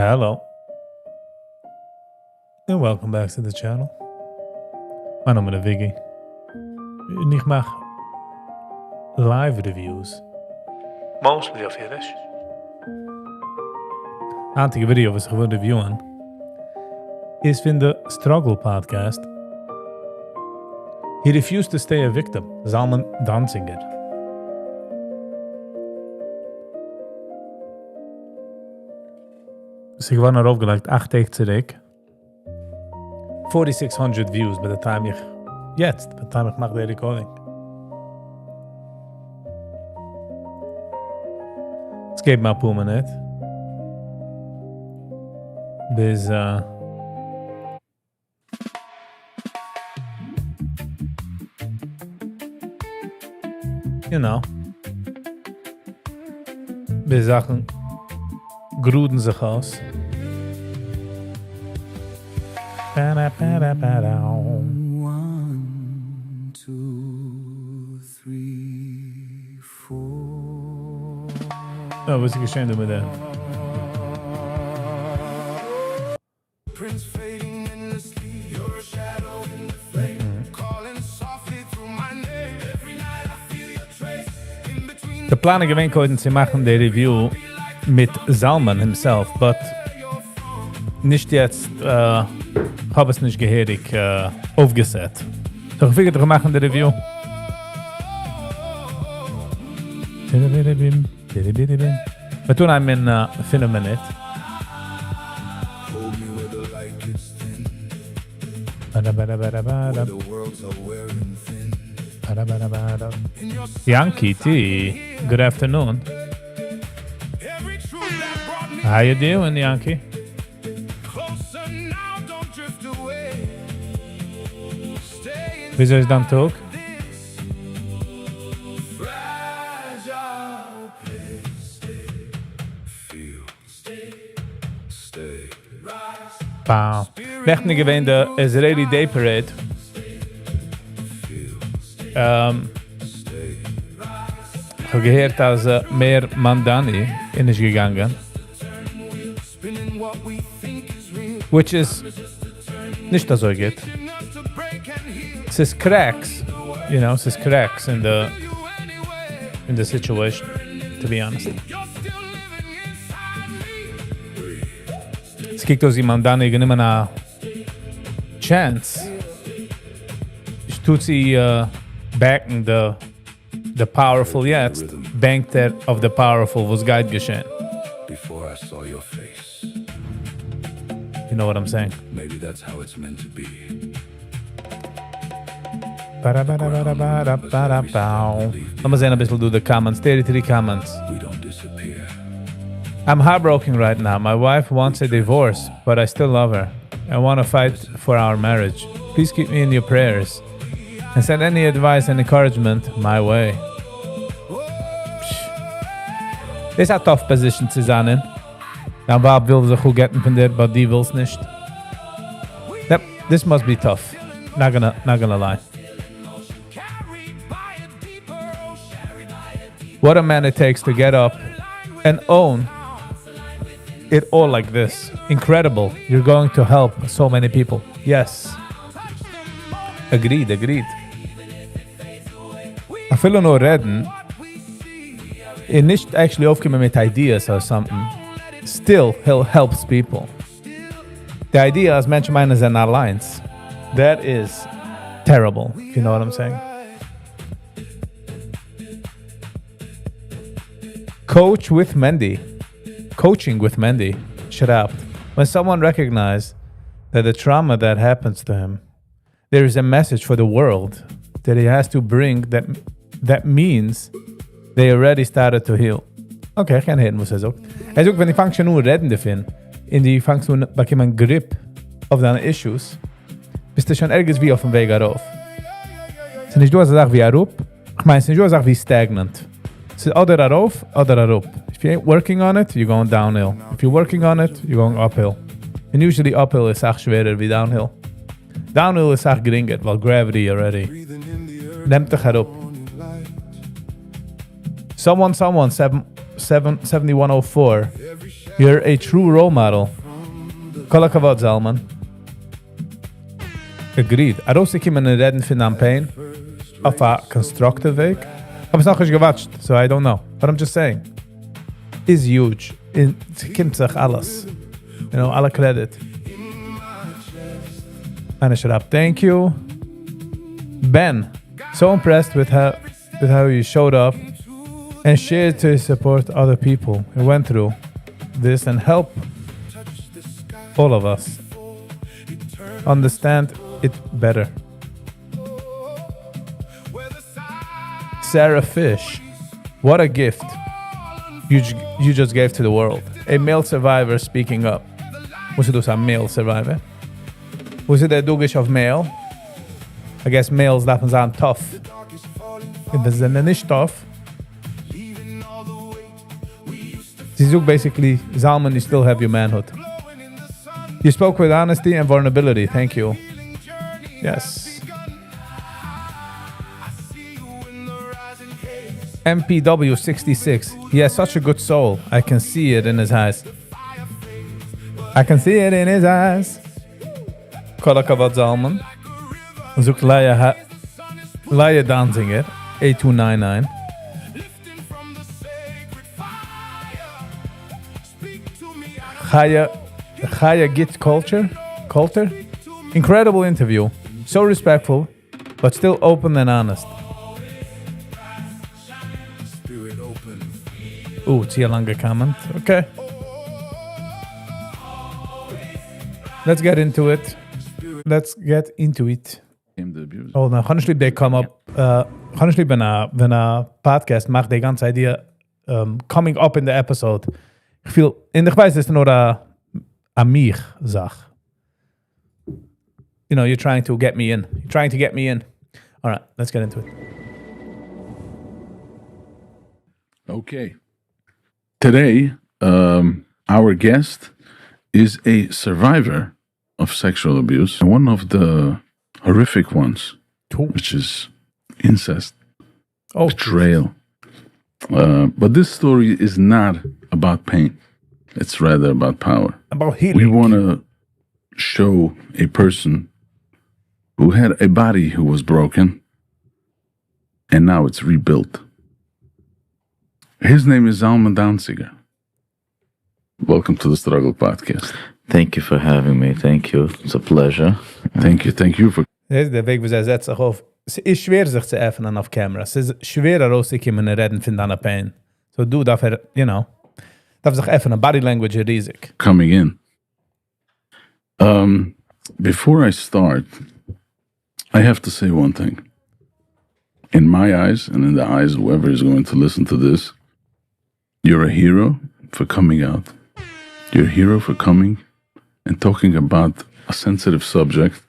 Hello, and welcome back to the channel. Mijn naam is Viggy. En ik maak live reviews. Mostly of Yiddish. Aantal video was gewoon reviewen. Is van de Struggle podcast. He refused to stay a victim. Zalman Danziger. Dus ik was erop gelegd, 8 tegen terug. 4600 views by the time ich mache die recording. Es geht mal ein paar Minuten. Bis, bis Sachen gruden sich aus. One, two, three, four. Oh, was ist geschehen mit der? Prince fading endlessly, you're a shadow in the flame. Calling softly through my name. Every night I feel your trace. In between De plannen gewinnt heute zu machen die Review mit Zalman himself, but nicht jetzt, habe es nicht gehörig aufgesetzt. So ich figure, wir machen die Review. Wir tun einen in 5 Minuten. hold me where the light gets thin. The worlds are wearing thin. In your Yankee T, good afternoon. every truth that brought me How you doing, Yankee? closer now, don't drift away. Stay in Wieso ist dann Tag? fragile place. Feel, stay, rise. Wow. Echt niet gewend de Israeli Day Parade. Ich habe gehört, dass mehr Mandani in ist gegangen. Spinning what we think is real. Which is nicht so geht. Enough to break and heal Es ist cracks. Es ist cracks in you anyway. the situation, to be honest. You're still living inside me. Es gibt aus die Mandani nicht mehr eine Chance. Ich tut sie backen the powerful jetzt. Bank that of the powerful was guide geschehen. Before I saw your face, You know what I'm saying? maybe that's how it's meant to be. Lass mal sehen ein bisschen durch die Comments. 33 Comments. We don't disappear. I'm heartbroken right now. My wife wants a divorce, but I still love her. I want to fight for our marriage. Please keep me in your prayers. And send any advice and encouragement my way. This is a tough position zu sein in. Now Bob will sich gut getten von dir, but die will's nicht. Yep, this must be tough. Not gonna lie. Carried by a deeper ocean. What a man it takes to get up and own it all like this. Incredible. You're going to help so many people. Yes. Agreed. I feel no reden. And nicht actually aufkommen mit ideas or something. Still, he helps people. The idea is Menschen meinen sind alliance. That is terrible, if you know what I'm saying. Coaching with Mendy. Shut up. When someone recognizes that the trauma that happens to him, there is a message for the world that he has to bring that means they already started to heal. Okay, ich kann hören, was sagt. Sagt, wenn ich fange schon nur reden davon, und die fangst du bekommen einen Grip auf deine Issues, bist du schon irgendwie auf dem Weg darauf. Es ist nicht nur eine Sache wie erup, ich meine, es ist nicht nur eine Sache wie stagnant. Es ist oder darauf, oder erup. If you ain't working on it, you're going downhill. If you're working on it, you're going uphill. And usually uphill ist auch schwerer wie downhill. Downhill ist auch geringer, weil gravity already Breathing in the earth. nimmt dich herup. Someone, 7104 You're a true role model. Kol hakavod, Zalman. Agreed. Arosi kimen reden von deinem Pain auf a constructive Weg. Hab es noch nicht gewatcht, so I don't know. But I'm just saying. Is huge. Es kommt sich alles. You know, alle credit. Anna Sharab, thank you. Ben, so impressed with how you showed up and shared to support other people who went through this and help all of us understand it better. Sarah Fish, what a gift you just gave to the world. A male survivor speaking up. Was it a male survivor? Was it a dugish of male? I guess males that sound tough. If it's nicht tough. Zizuk basically, Zalman, you still have your manhood. You spoke with honesty and vulnerability. Thank you. Yes. MPW 66. He has such a good soul. I can see it in his eyes. I can see it in his eyes. Kol hakavod, Zalman. Zoek Laia Danziger. 8299. Chaya Git Coulter. Incredible interview. So respectful, but still open and honest. Ooh, it's a longer comment. Okay. Let's get into it. Oh, now, honestly, they come up. Honestly, when a podcast macht die ganze idea coming up in the episode. Ich feel in der Weise ist nur a mich Sach. You know, you're trying to get me in. All right, let's get into it. Okay. Today, our guest is a survivor of sexual abuse, and one of the horrific ones, which is incest, betrayal. But this story is not about pain. It's rather about power. About healing. We want to show a person who had a body who was broken, and now it's rebuilt. His name is Zalman Danziger. Welcome to the Struggle Podcast. Thank you for having me. Thank you. It's a pleasure. Thank you for... Der Weg, wo sie setzt sich auf. Es ist schwer, sich zu öffnen auf Kamera. Es ist schwerer, rauszukommen und reden von deiner Pain. So du darfst, darf sich öffnen. Body language ist riesig. Coming in. Before I start, I have to say one thing. In my eyes, and in the eyes of whoever is going to listen to this, you're a hero for coming out. You're a hero for coming and talking about a sensitive subject.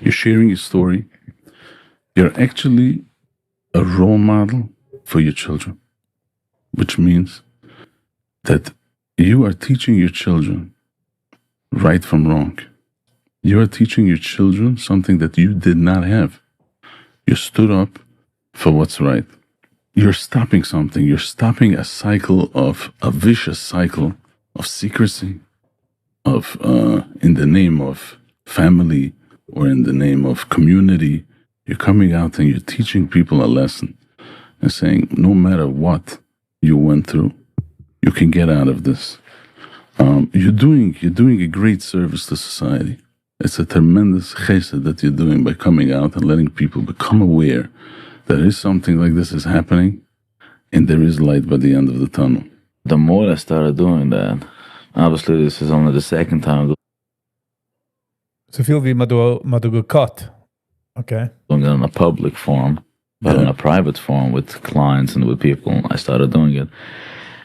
You're sharing your story. You're actually a role model for your children, which means that you are teaching your children right from wrong. You are teaching your children something that you did not have. You stood up for what's right. You're stopping something. You're stopping a vicious cycle of secrecy, of in the name of family or in the name of community. You're coming out and you're teaching people a lesson and saying, no matter what you went through, you can get out of this. You're doing a great service to society. It's a tremendous chesed that you're doing by coming out and letting people become aware that is something like this is happening and there is light by the end of the tunnel. The more I started doing that, obviously this is only the second time So viel wie man du cut. Okay. doing it in a public forum, but in a private forum with clients and with people, I started doing it.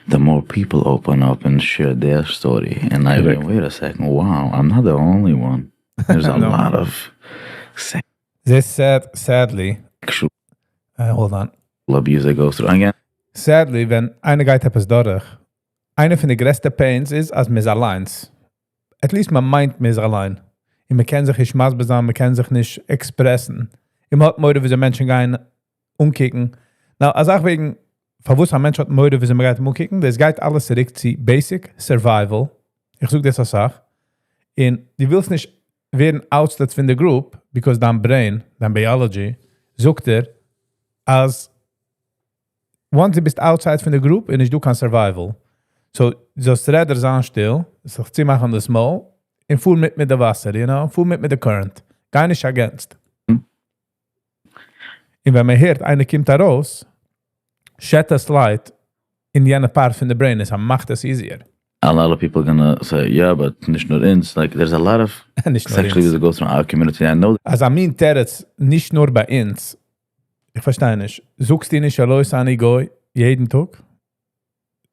The more people open up and share their story, and I went, wait a second, wow, I'm not the only one. There's a lot of This sadly, sexual hold on. abuse that goes through. Again, Sadly, wenn eine geht etwas durch, eine von den größten Pains ist, als man ist allein. At least man meint, man ist allein. Und man kann sich nicht maßbesagen, man kann sich nicht expressen. Im hat Leute, wie so Menschen gehen, umkicken. Na, also auch wegen Verwusst ein Mensch hat Möde, wie sie mir gerade kicken, das geht alles zurück zu Basic Survival. Ich suche das als Sache. Und du willst nicht werden ousted von der Group, because dein Brain, dein Biology, sucht als once du bist outside von der Group und ich du kann Survival. So redder sein still, sich zieh machen das Mal und fuhr mit der Wasser, you know? Fuhr mit der Current. Gar nicht against. Und wenn man hört, einer kommt da raus, shed das Light in jene Part von der Brain ist, macht das easier. A lot of people gonna say, yeah, but nicht nur ins. Like, there's a lot of Nicht nur sexually ins. that goes through our community. I know Also mein Territz, nicht nur bei uns, ich verstehe nicht, suchst du nicht Alois an die Goy jeden Tag?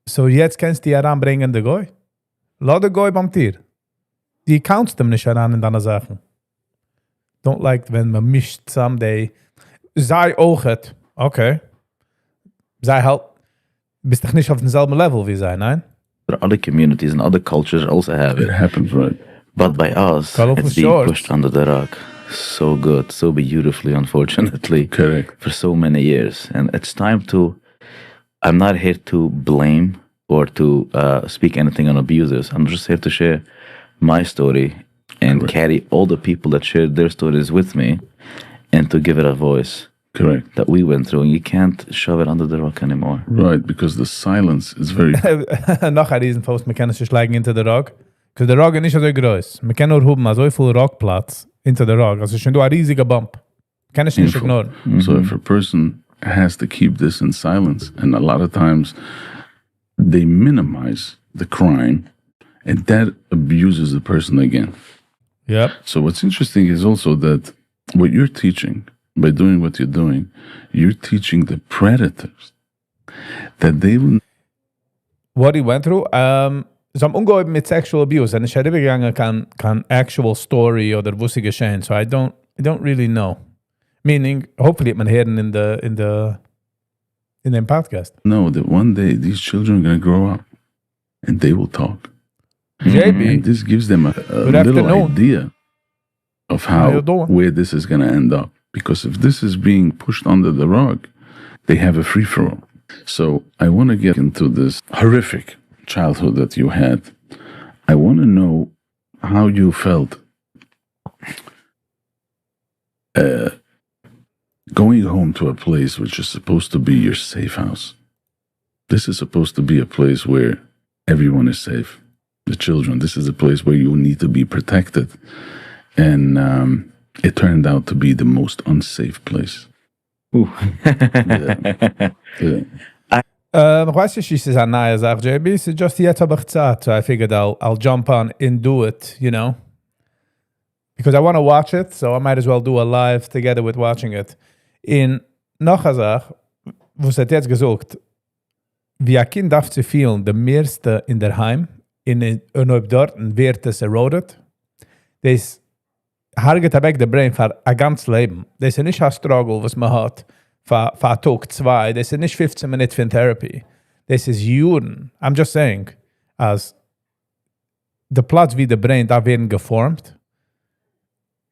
So jetzt kannst du die heranbringen, der Goy? Lass der Goy beim Tier. Die countst dem nicht heran in deine Sachen. Don't like, wenn man mischt someday. Sei auch het. Okay. Sei halt, bist doch nicht auf demselben Level wie sei, nein? other communities and other cultures also have It it. happens, right? But by us, Call off it's the being shorts. pushed under the rug. So good, so beautifully, unfortunately, Correct. for so many years. And it's time to, I'm not here to blame or to speak anything on abusers. I'm just here to share my story and Correct. carry all the people that shared their stories with me and to give it a voice Correct. that we went through. And you can't shove it under the rug anymore. Right, because the silence is very Noch ein Riesenpost, wir können sich schlagen hinter der Rock. Because der Rock ist nicht so groß. Wir können nur haben so viel Rockplatz hinter der Rock. Also schon du ein riesiger Bump. Kann ich nicht painful. ignoren. So if a person has to keep this in silence, and a lot of times they minimize the crime, and that abuses the person again. Yep. So what's interesting is also that what you're teaching, by doing what you're doing, you're teaching the predators that they will What he went through, so am umgehen mit sexual abuse. Und ich hätte gegangen kann actual story oder was sie geschehen. So I don't really know. Meaning, hopefully it man hören in dem Podcast. know that one day these children are going to grow up and they will talk. JB, And this gives them a little afternoon. idea of How you how doing? where this is going to end up. Because if this is being pushed under the rug, they have a free for all. So I want to get into this horrific childhood that you had. I want to know how you felt going home to a place which is supposed to be your safe house. This is supposed to be a place where everyone is safe. The children, this is a place where you need to be protected. And it turned out to be the most unsafe place. Ooh. Yeah. ich weiß nicht, ist es eine neue Sache, JB. It's just jetzt habe ich Zeit. So I figured I'll jump on and do it, you know. Because I want to watch it, so I might as well do a live together with watching it. In noch eine Sache, was hat jetzt gesagt, wie ein Kind darf zu fühlen, der meiste in der Heim, und ob dort wird es eroded, das harget weg der Brain für ein ganzes Leben. Das ist nicht ein Struggle, was man hat für Tag 2. Das ist nicht 15 Minuten für Therapy. Das ist Jahren. I'm just saying, als der Platz wie der Brain da werden geformt,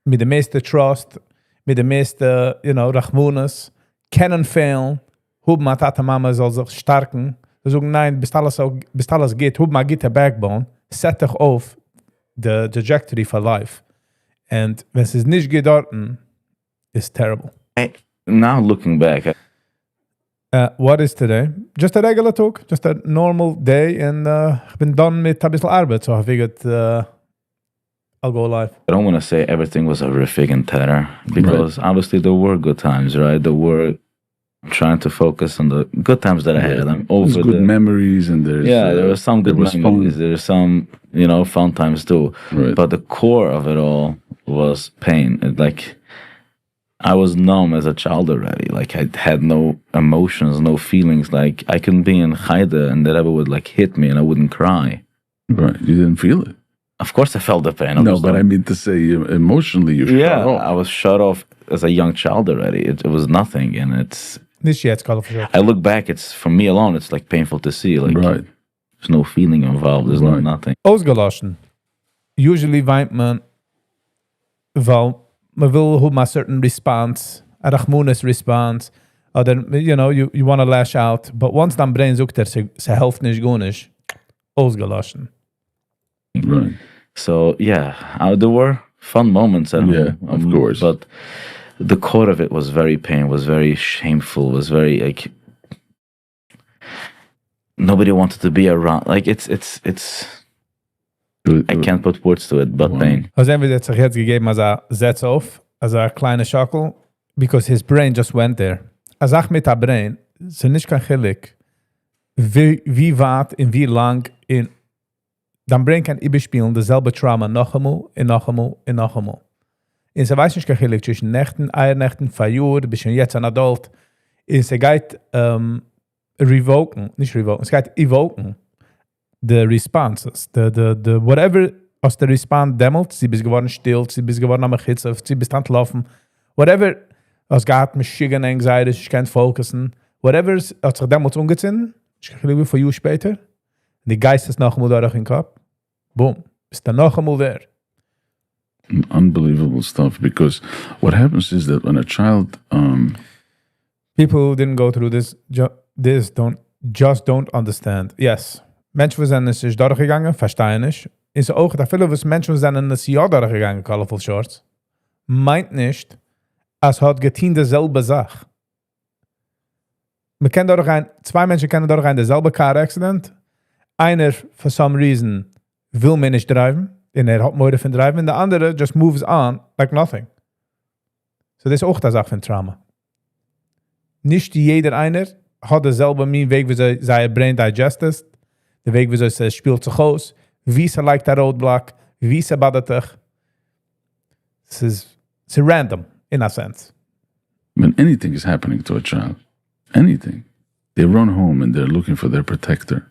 mit der meisten Trust, mit der meisten, Rachmunas, kennen fehlen, hoe man Tata Mama soll sich stärken. Sie sagen, nein, bis alles geht, hoe man geht der Backbone, set dich auf the trajectory for life. And wenn es nicht geht dort, it's terrible. Now looking back, What is today? Just a regular talk, just a normal day, and ich bin done mit ein bisschen Arbeit, so I figured I'll go live. I don't want to say everything was horrific and terror because obviously there were good times, right? There were trying to focus on the good times that I had. I'm There's over good the memories and there's there were some good there was memories. fun. There's some fun times too. Right. But the core of it all was pain. Like I was numb as a child already. Like I had no emotions, no feelings. Like I couldn't be in Haida and the Rebbe would like hit me and I wouldn't cry. Right. You didn't feel it. Of course I felt the pain. No, but I mean to say emotionally you shut off. I was shut off as a young child already. It was nothing, and it's. Nicht jetzt, Carlo, for sure. I look back. It's for me alone. It's like painful to see. Like Right. there's no feeling involved. There's no Right. nothing. Ausgelassen. Usually weint man, weil man will have a certain response, a Rachmunis response, Oder, you want to lash out. But once dein Brain sagt sie hilft nicht, gut nicht, ausgelassen. Right. So yeah, there were fun moments at Yeah, home, of course. but the core of it was very pain, was very shameful, was very like nobody wanted to be around. Like it's I can't put words to it, but pain. Also entweder hat sich jetzt gegeben, als setzt auf, als kleine Schockel, because his brain just went there. Sag mit der Brain, es ist nicht kein Chilik, wie weit und wie lang in dein Brain kann überspielen, dasselbe Trauma noch einmal, und noch einmal, und noch einmal. Und sie weiß nicht kein Chilik zwischen Nächten, Eiernächten, Verjur, bis jetzt ein Adult, und sie geht es geht evoken the responses, the whatever aus der Response dämmelt, sie bist geworden still, sie bist geworden am Hitze, sie bist an laufen, whatever aus geht mit Schigen, Anxiety, ich kann fokussen, whatever aus sich dämmelt umgezogen, ich kann lieber für Jahre später, die Geist ist noch einmal da durch den Kopf, boom, ist dann noch einmal there. Unbelievable stuff, because what happens is that when a child People who didn't go through this don't understand. Yes. Menschen sind es sich durchgegangen, verstehen nicht. In so auch, da viele was Menschen sind es ja durchgegangen, Colorful Shorts, meint nicht, als hat getan derselbe Sache. Zwei Menschen kennen durch ein derselbe Car Accident. Einer, for some reason, will mir nicht driven, und hat Mode von driven, der andere just moves on like nothing. So das ist auch das Sache von Trauma. Nicht jeder einer hat derselbe Weg, wie sein Brain digestet, der Weg, wie es spielt sich aus, wie sie like der Roadblock, wie sie badet sich. Es ist random, in a sense. when anything is happening to a child, anything, they run home and they're looking for their protector.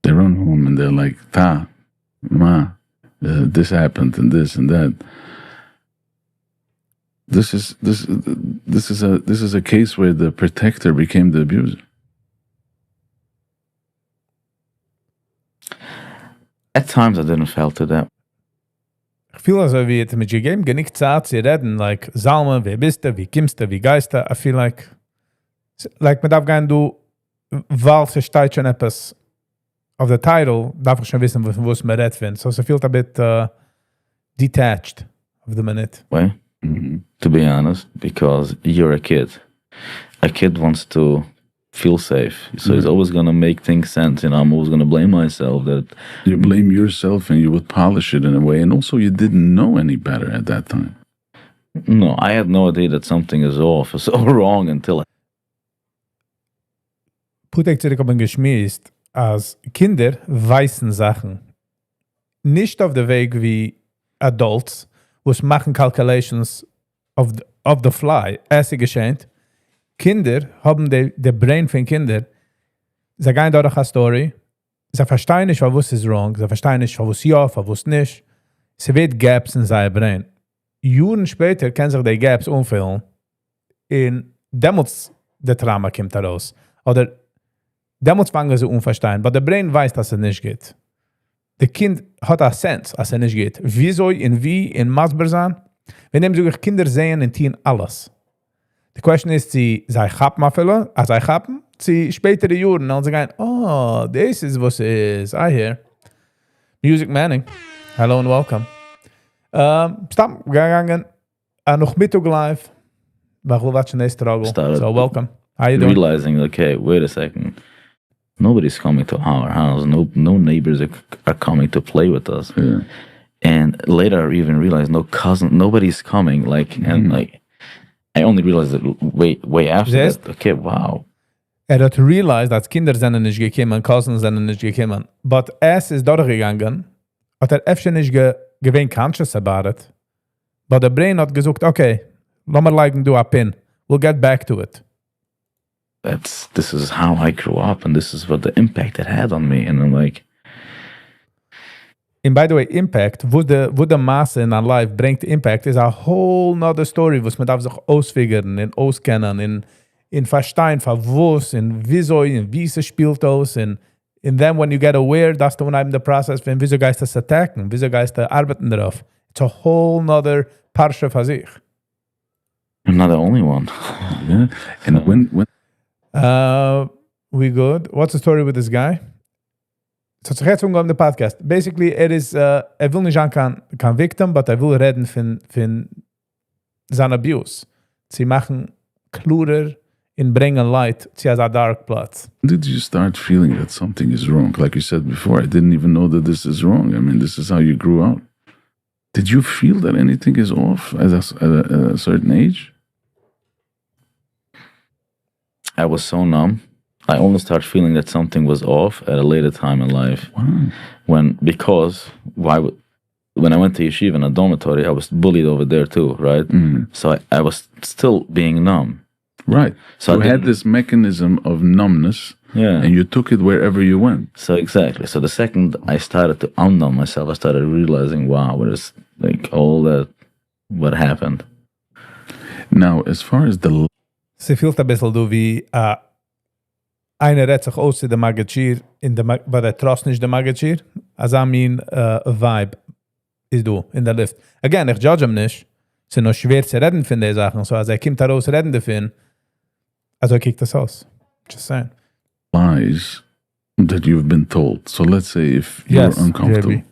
They run home and they're like, "Ta, ma, this happened and this and that." This is a case where the protector became the abuser. At times I didn't feel to that. Ich fühle also, wie es mit dir gegeben, genug Zeit zu reden, like, Zalman, wie bist du, wie kommst du, wie geist du? I feel like man darf gehen, weil es steht schon etwas auf der Title, darf ich schon wissen, wo es mir redet findet. So es fühlt ein bisschen detached of the minute. Why? To be honest, because you're a kid. A kid wants to feel safe. So he's always going to make things sense. I'm always going to blame myself that You blame yourself and you would polish it in a way. And also you didn't know any better at that time. no, I had no idea that something is off or so wrong until Putek zurück auf ein Geschmiest, als Kinder weißen Sachen. Nicht auf der Weg wie Adults, wo es machen Calculations of the fly, es ist geschehen. Kinder haben der Brain von Kinder, sie gehen durch eine Story, sie verstehen nicht, was ist wrong, sie verstehen nicht, was ja, was nicht. Sie wird Gaps in seinem Brain. Jahren später können sich die Gaps umfüllen, in demnus der Trauma kommt heraus. Oder demnus fangen sie unverstehen, aber der Brain weiß, dass es nicht geht. Der Kind hat einen Sense, dass es nicht geht. Wieso, in Masber sein? Wir nehmen sogar Kinder sehen und tun alles. Die question ist, sie haben afvillen, als sie haben, sie spätere Jahren, und sie gehen, oh, this is was it is, I hear. Music Manning, hello and welcome. Stop, gegangen, noch Mittag live, but we'll watch the next struggle, Started so welcome. How you doing? realizing, okay, wait a second. Nobody's coming to our house. No neighbors are coming to play with us. Yeah. And later I even realized nobody's coming. And I only realized it way after Yes. that. Okay, wow. Hat realized, dass Kinder sind nicht gekommen, Cousins sind nicht gekommen. But es ist durchgegangen, hat öfter nicht gewinnt conscious about it. But the brain hat gesagt, okay, lass mal liken, do a pin. We'll get back to it. This is how I grew up, and this is what the impact it had on me. And I'm like, And by the way, impact, wo de Masse in our life bringt Impact, is a whole nother story, was man darf sich ausfigern, und auskennen, in verstehen, was, in wieso, in wie es spielt aus, and then when you get aware, that's the one I'm in the process, wenn wieso Geister es attacken, wieso Geister arbeiten darauf. It's a whole nother Parsche für sich. I'm not the only one. Yeah. And when We good. What's the story with this guy? So zu jetzt umgehen the podcast. Basically, will nicht sagen kein Victim, but will reden von sein Abuse. Sie machen klurer in bringen Light zu a dark Platz. did you start feeling that something is wrong? Like you said before, I didn't even know that this is wrong. I mean, this is how you grew up. Did you feel that anything is off at a certain age? I was so numb. I only started feeling that something was off at a later time in life. Wow. Because when I went to yeshiva in a dormitory, I was bullied over there too, right? So I was still being numb. Right. So you I had didn't- this mechanism of numbness, Yeah. and you took it wherever you went. So exactly. So the second I started to unnumb myself, I started realizing, wow, what is like all that, what happened? Now, as far as the Sie fühlt ein bisschen du wie einer redt sich aus zu der Magazin bei der Trost nicht der Magazin. Also I mean Vibe ist du in der Lift. Again, ich judge ihm nicht. Es ist noch schwer zu reden von den Sachen. So, als kommt raus reden davon, also kiegt das aus. Just saying. lies that you've been told. So let's say if you Yes, were uncomfortable, JB.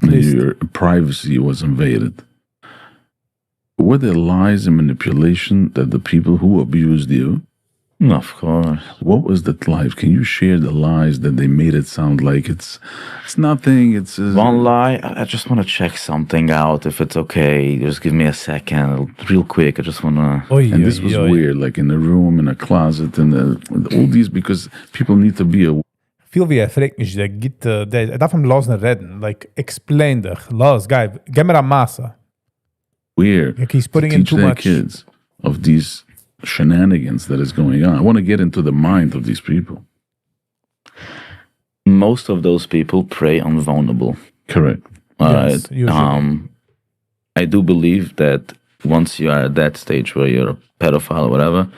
At least. your privacy was invaded. Were there lies and manipulation that the people who abused you, Of course. what was that life? Can you share the lies that they made it sound like it's nothing, it's One lie, I just want to check something out. If it's okay, just give me a second, real quick. I just want to. Oy, and this was weird, like in a room, in a closet, and all these, because people need to be aware. Viel wie fragt nicht, der geht, der darf ihm losen reden. Like, explain dich. Los, guy, gib mir a Massa. Like he's putting to in teach too their much. kids of these shenanigans that is going on. I want to get into the mind of these people. Most of those people prey on vulnerable. Correct. All Yes, right. usually. I do believe that once you are at that stage where you're a pedophile or whatever,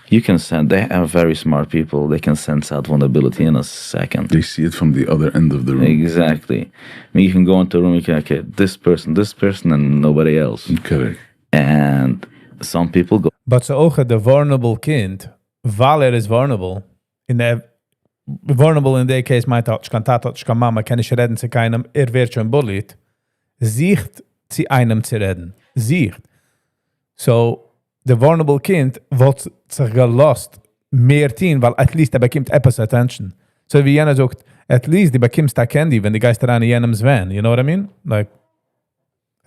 you can sense. They are very smart people. They can sense out vulnerability in a second. They see it from the other end of the room. Exactly. I mean, you can go into a room. You can okay, this person, and nobody else. Correct. And some people go. But ze ogen de vulnerable kind, weil is vulnerable, vulnerable in der case, mein Tatsch, kann Tatsch, kann Mama, kann ich reden zu keinem, wird schon bullied, sieht zu einem zu reden. Sieht. So, the vulnerable kind wird sich gelost mehr tun, weil at least bekommt etwas attention. So wie jener sagt, at least die bekommst da Candy, wenn die Geister an jenem Sven. You know what I mean? Like,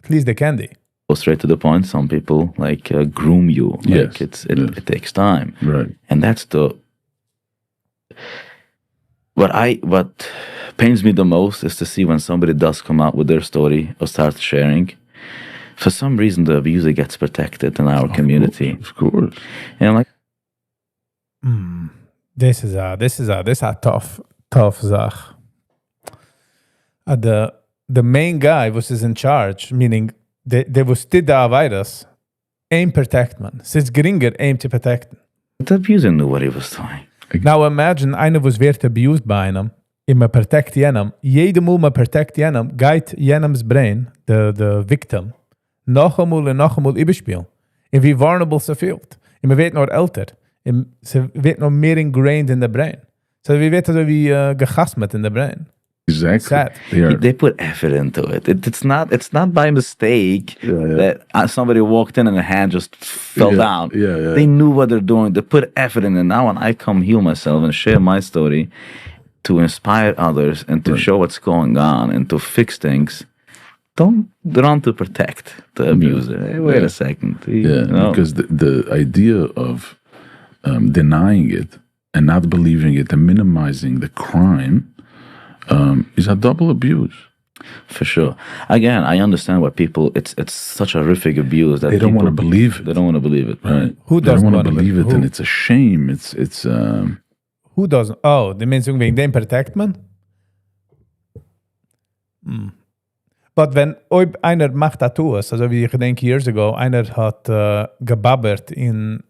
at least the candy. Go straight to the point. Some people like groom you. Like Yes, it takes time, Right. and that's the what pains me the most is to see when somebody does come out with their story or starts sharing. For some reason, the abuser gets protected in our community, Of course. and I'm like, This is a tough Sach. The main guy was in charge, meaning there was the virus, aim protect man. Sinds geringer aim to protect. the abuser knew what he was doing. Now imagine einer was wird abused bei einem, immer protect jenem, jede Mal man protect jenem, geht jenems brain, the victim, noch einmal überspielen. Und wie vulnerable sie fühlt. Und man wird noch älter. Und sie wird noch mehr ingrained in the brain. So wie wird so wie gehasmet in the brain. Exactly. Sad. They They put effort into it. It's not by mistake that somebody walked in and a hand just fell down. Yeah. They knew what they're doing. They put effort in it. Now when I come heal myself and share my story to inspire others and to show what's going on and to fix things, don't run to protect the abuser. Hey, wait a second. Yeah, because the idea of denying it and not believing it and minimizing the crime is a double abuse. For sure. Again, I understand why people. It's such a horrific abuse that They don't want to people- believe it. They don't want to believe it. Right. Who They don't doesn't want to believe it, Who? and it's a shame. It's Who doesn't? Oh, die mensen wegen dem protect man? But wenn einer macht Tattoos, also wie ich denke years ago, einer hat gebabbert in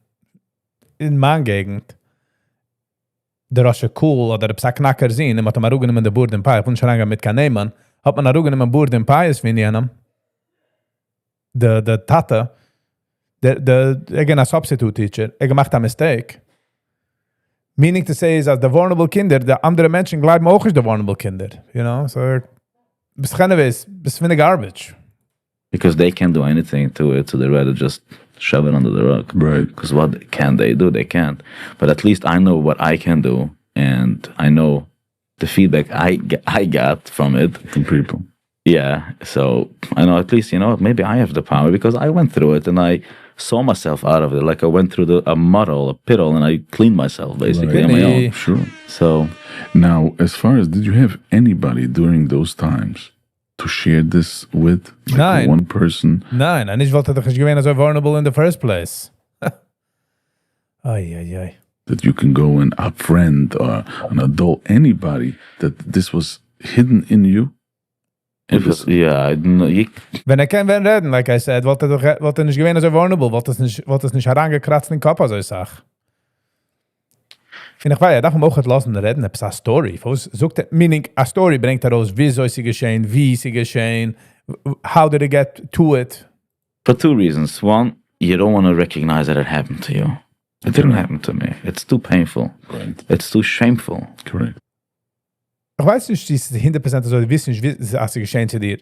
mijn Gegend, der was cool oder der Knacker sehen, hat man rugen in der Board in Pai, und schon lange mit kann nehmen, hat man rugen in der Board in Pai ist wenn jenem, der Tate, again, a substitute teacher, gemacht a mistake. Meaning to say is that the vulnerable kinder, the andere Menschen gleiben auch ist the vulnerable kinder. You know, so bis finde garbage. Because they can't do anything to it, so they rather just shove it under the rug. Right. Because what can they do? They can't. But at least I know what I can do, and I know the feedback I got from it. From people. Yeah, so I know at least, maybe I have the power because I went through it and I saw myself out of it. Like I went through a muddle, a piddle, and I cleaned myself basically on my own. Sure. So Now, as far as, did you have anybody during those times to share this with? Like Nein. one person? Nein, und ich wollte doch nicht gewesen so vulnerable in the first place. Ay. That you can go and a friend or an adult, anybody, that this was hidden in you? it was, yeah, Wenn kein wenn reden, like I said, wollte nicht gewesen so vulnerable, wollte es nicht herangekratzt in den Kopf, so ich sag. Finde ich, weil darum auch lassen reden, es ist eine Story. Meaning, a story bringt heraus, wie soll sie geschehen, wie sie geschehen, how did it get to it? for two reasons. One, you don't want to recognize that it happened to you. It didn't happen to me. It's too painful. Right. It's too shameful. Correct. Ich weiß nicht, die 100% so, die wissen nicht, was sie geschehen zu dir.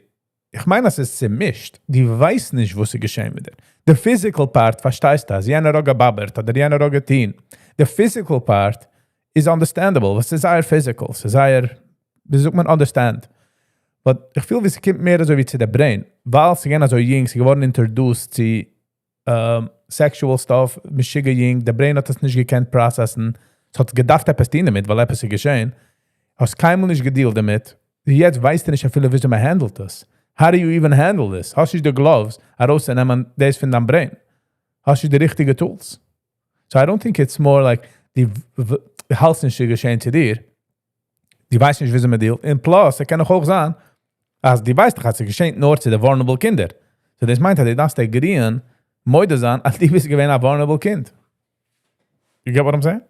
Ich meine, es ist gemischt. Die weiß nicht, was sie geschehen mit dir. The physical part, verstehst du das? Jener Roge babbert oder jener Roge teen. The physical part is understandable. Was ist eher physical? Es ist eher, wie sagt man, understand. But ich fühle, wie sie kommt mehr so wie zu der Brain. Weil sie gehen so jung, sie geworden introduced zu sexual stuff, mischiga jung, der Brain hat das nicht gekannt processen. Es hat gedacht, etwas dienen damit, weil etwas ist geschehen. Hast keinmal nicht gedealt damit. Jetzt weißt du nicht, wie man handelt das. How do you even handle this? Hast du die Gloves herausnehmen, das von deinem Brain? Hast du die richtigen Tools? So I don't think it's more like die Hals nicht geschehen zu dir. Die weiß nicht, wie sie mit dealt. Und plus, kann auch sein, als die weiß, dass sie geschehen nur zu den vulnerable Kinder. So das meint, dass die grien moide sein, als die wissen, gewesen ein vulnerable Kind. You get what I'm saying?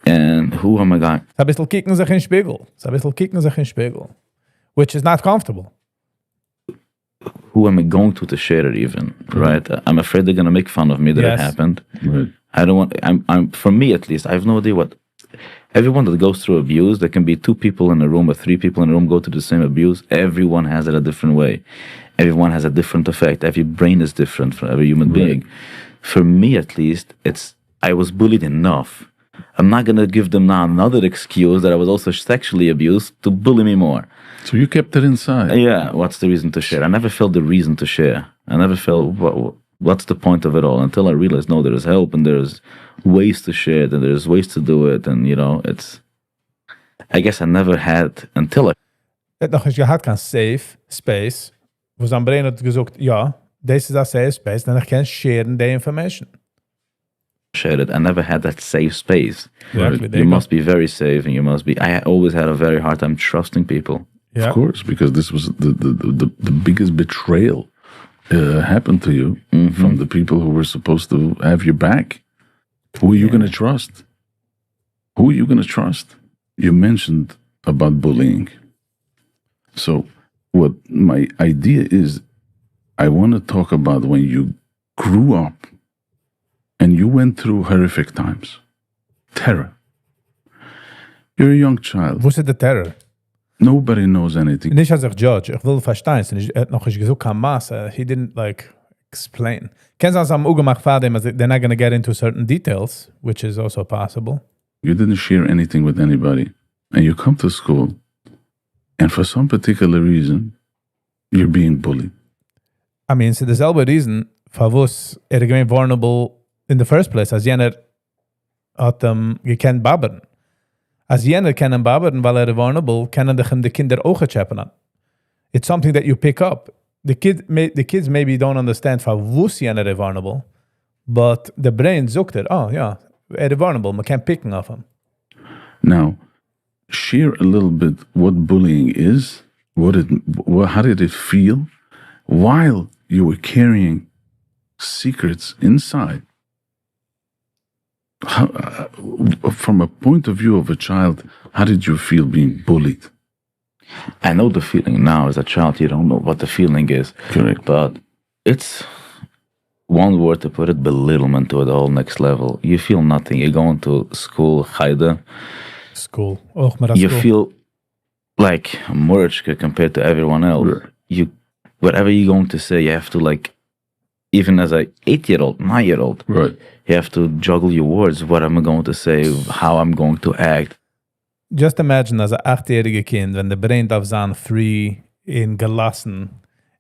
And who am I going? Ein bisschen kicken sich in den Spiegel. Which is not comfortable. Who am I going to share it even? Right? I'm afraid they're gonna make fun of me that it Yes. happened. Right. I don't want. I'm. For me at least, I have no idea what. Everyone that goes through abuse, there can be 2 people in a room or 3 people in a room go through the same abuse. Everyone has it a different way. Everyone has a different effect. Every brain is different for every human being. For me, at least, I was bullied enough. I'm not gonna give them now another excuse that I was also sexually abused to bully me more. So you kept it inside. Yeah, what's the reason to share? I never felt the reason to share. I never felt what's the point of it all until I realized no, there is help and there's ways to share it and there's ways to do it and it's. I guess I never had until I. Het nog eens gehad kan safe space, wo zijn brein had gezegd, ja, this is a safe space, dan kan share the information. Shared it. I never had that safe space. Exactly. There You go. must be very safe, and you must be. I always had a very hard time trusting people. Yeah. Of course, because this was the biggest betrayal happened to you from the people who were supposed to have your back. Who are you going to trust? Who are you going to trust? You mentioned about bullying. So what my idea is, I want to talk about when you grew up and you went through horrific times. Terror. You're a young child. Wo ist der Terror? Nobody knows anything. Nicht als ich judge, ich will verstehen, er hat noch nicht gesagt, kein Maße, he didn't explain. Kennst du, als am Ugemacht Vater, they're not going to get into certain details, which is also possible. You didn't share anything with anybody. And you come to school, and for some particular reason, you're being bullied. I mean, so dezelfde reason, voor was gewesen vulnerable in the first place, als jener had gekend babberen. Als jener kennen babberen, weil vulnerable, kennen de kinder ook gechappen. It's something that you pick up. The kids maybe don't understand van was jener vulnerable, but the brain zoekt it. Oh, yeah, vulnerable, man can picken of him. Now, share a little bit what bullying is, how did it feel while you were carrying secrets inside. From a point of view of a child, how did you feel being bullied? I know the feeling now. As a child, you don't know what the feeling is. Correct. But it's one word to put it, belittlement to the whole next level. You feel nothing. You're going to school, Haida. School. Oh, maar dat You school. feel like a murchka compared to everyone else. Right. You, whatever you're going to say, you have to like, even as a 8-year-old, 9-year-old, Right. you have to juggle your words. What am I going to say? How I'm going to act. Just imagine as een 8-jarige kind, when the brain darf zijn free, in gelassen,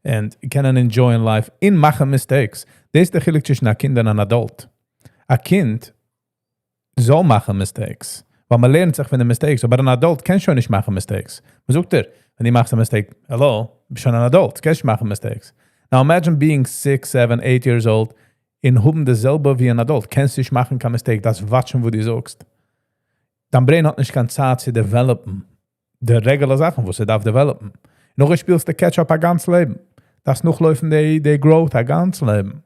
and can enjoy in life, in machen mistakes. Dit is de gelijk tussen een kind en een adult. Een kind zal machen mistakes. Want man lernt sich von den mistakes. Aber ein adult kann schon nicht machen mistakes. Man sagt wenn die machst a mistake, hello, du bist schon ein adult, kannst du machen mistakes. Now imagine being 6, 7, 8 years old, in hoben dasselbe wie ein adult. Kannst du nicht machen kein mistake, das watschen, wo du sagst. Dein Brain hat nicht keine Zeit zu developen. Die regular Sachen, wo sie darf developen. Noch spielst du Catch-up ein ganzes Leben. Das noch laufen die Growth ein ganzes Leben.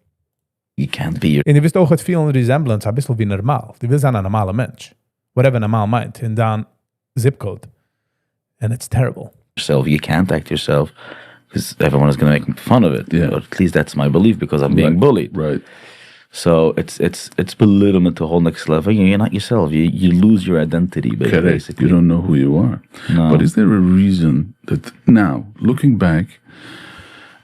You can't be your Und du wirst auch viel in Resemblance, ein bisschen wie normal. Du willst sein ein normaler Mensch. Whatever normal meint, in dein zip code. And it's terrible. yourself. You can't act yourself because everyone is going to make fun of it. Yeah. Or at least that's my belief because I'm being bullied. Right. So it's belittlement to a whole next level. You're not yourself. You lose your identity, Correct. basically. You don't know who you are. No. But is there a reason that now, looking back,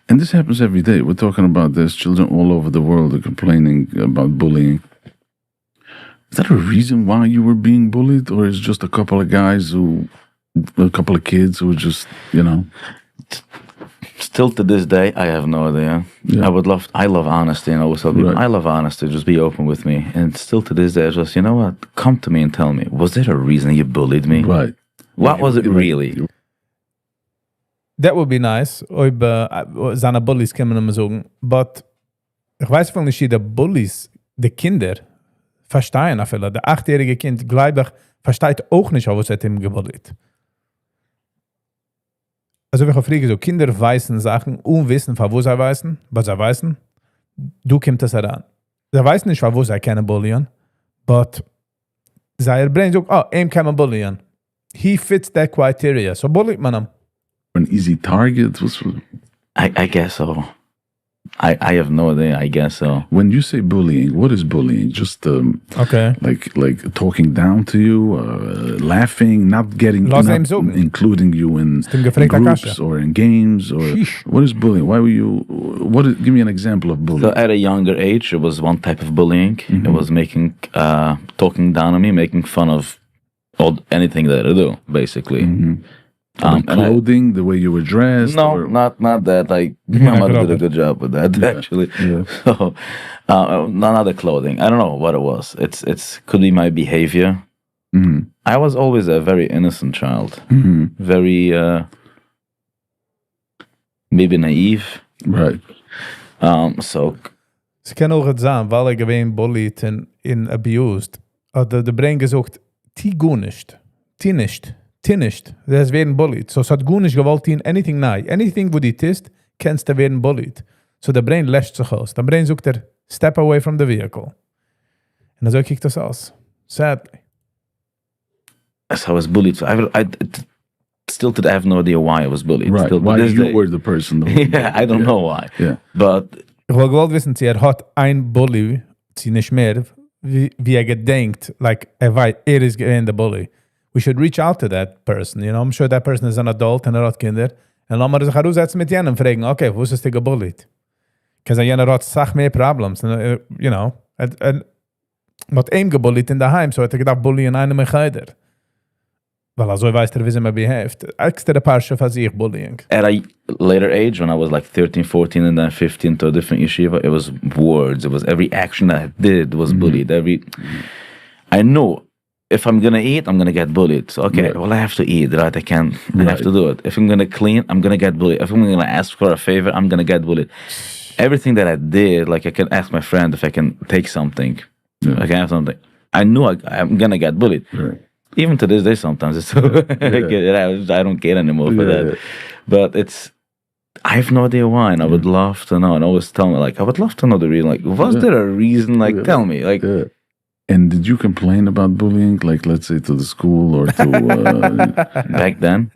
and this happens every day, we're talking about this, children all over the world are complaining about bullying. Is that a reason why you were being bullied? Or is it just a couple of kids who were just, Still to this day, I have no idea. Yeah. I love honesty, and I always tell people, Right. I love honesty, just be open with me. And still to this day, I just, you know what, come to me and tell me, was there a reason you bullied me? right. What was it really? That would be nice, ob seine Bullies können wir sagen. But ich weiß von nicht, die Bullies, die Kinder, verstehen auf der 8-jährige Kind, glaube ich, versteht auch nicht, was hat ihm gebullied. Also wenn ich frage, so Kinder weißen Sachen, wissen, von wo sie weißen, was sie weißen, du kommst das heran. Sie weiß nicht, von wo sie können bullien, but sein Brain sagt, ihm kann man bullien. He fits that criteria, so bullied man ihn. An easy target. I guess so. I have no idea. I guess so. When you say bullying, what is bullying? Just Okay. like talking down to you, laughing, not getting, Lass not ihm sagen. including you in dem gefragter groups Kasche. or in games, or Sheesh. what is bullying? Why were you? Give me an example of bullying. So at a younger age, it was one type of bullying. It was making, talking down on me, making fun of anything that I do, basically. And clothing, the way you were dressed. No, or- not that. Like my mother did a good job with that, actually. Yeah. So, not the clothing. I don't know what it was. It's could be my behavior. Mhm. I was always a very innocent child, Mhm. very maybe naive. Right. So Ze kunnen ook het zijn, weil gewoon bullied en abused. De Brain gesagt, die gut nicht, die nicht. Das werden bullied. So es hat gut nicht gewollt, anything nein. Anything, wo die tist, kannst du werden bullied. So der Brain lässt sich aus. Der Brain sagt step away from the vehicle. Und so kijkt das aus. Sadly. that's how I was bullied. So still today I have no idea why I was bullied. Right. Still to Why this you day. were the person? Yeah, I don't know why. Yeah. But Ich will gewollt wissen, sie hat ein Bully, sie nicht mehr, wie gedenkt, like, weiß, ist gewesen der Bully. We should reach out to that person, I'm sure that person is an adult and hat Kinder. Und lassen wir sich heraussetzen mit jenen und fragen, okay, wo ist es dir gebullied? Because jener hat sach mehr Problems, and mit ihm gebullied in daheim, so hat gedacht, Bully in einem Geider. Weil also weiß wie sie mir behaved. Extra Parsche für sich bullying. at a later age, when I was like 13, 14, and then 15 to a different yeshiva, it was words. It was every action that I did was bullied. I knew if I'm gonna eat, I'm gonna get bullied. So okay, Right. well I have to eat, right? I have Right. to do it. If I'm gonna clean, I'm gonna get bullied. If I'm gonna ask for a favor, I'm gonna get bullied. Everything that I did, like I can ask my friend if I can take something. Yeah. I can have something. I knew I'm gonna get bullied. Right. Even to this day, sometimes it's I don't care anymore for Yeah. that. But I have no idea why, and I would love to know. And always tell me, like, I would love to know the reason. Like, was Yeah. there a reason? Like, Yeah. tell me. Like, Yeah. And did you complain about bullying, like let's say to the school or to? back then,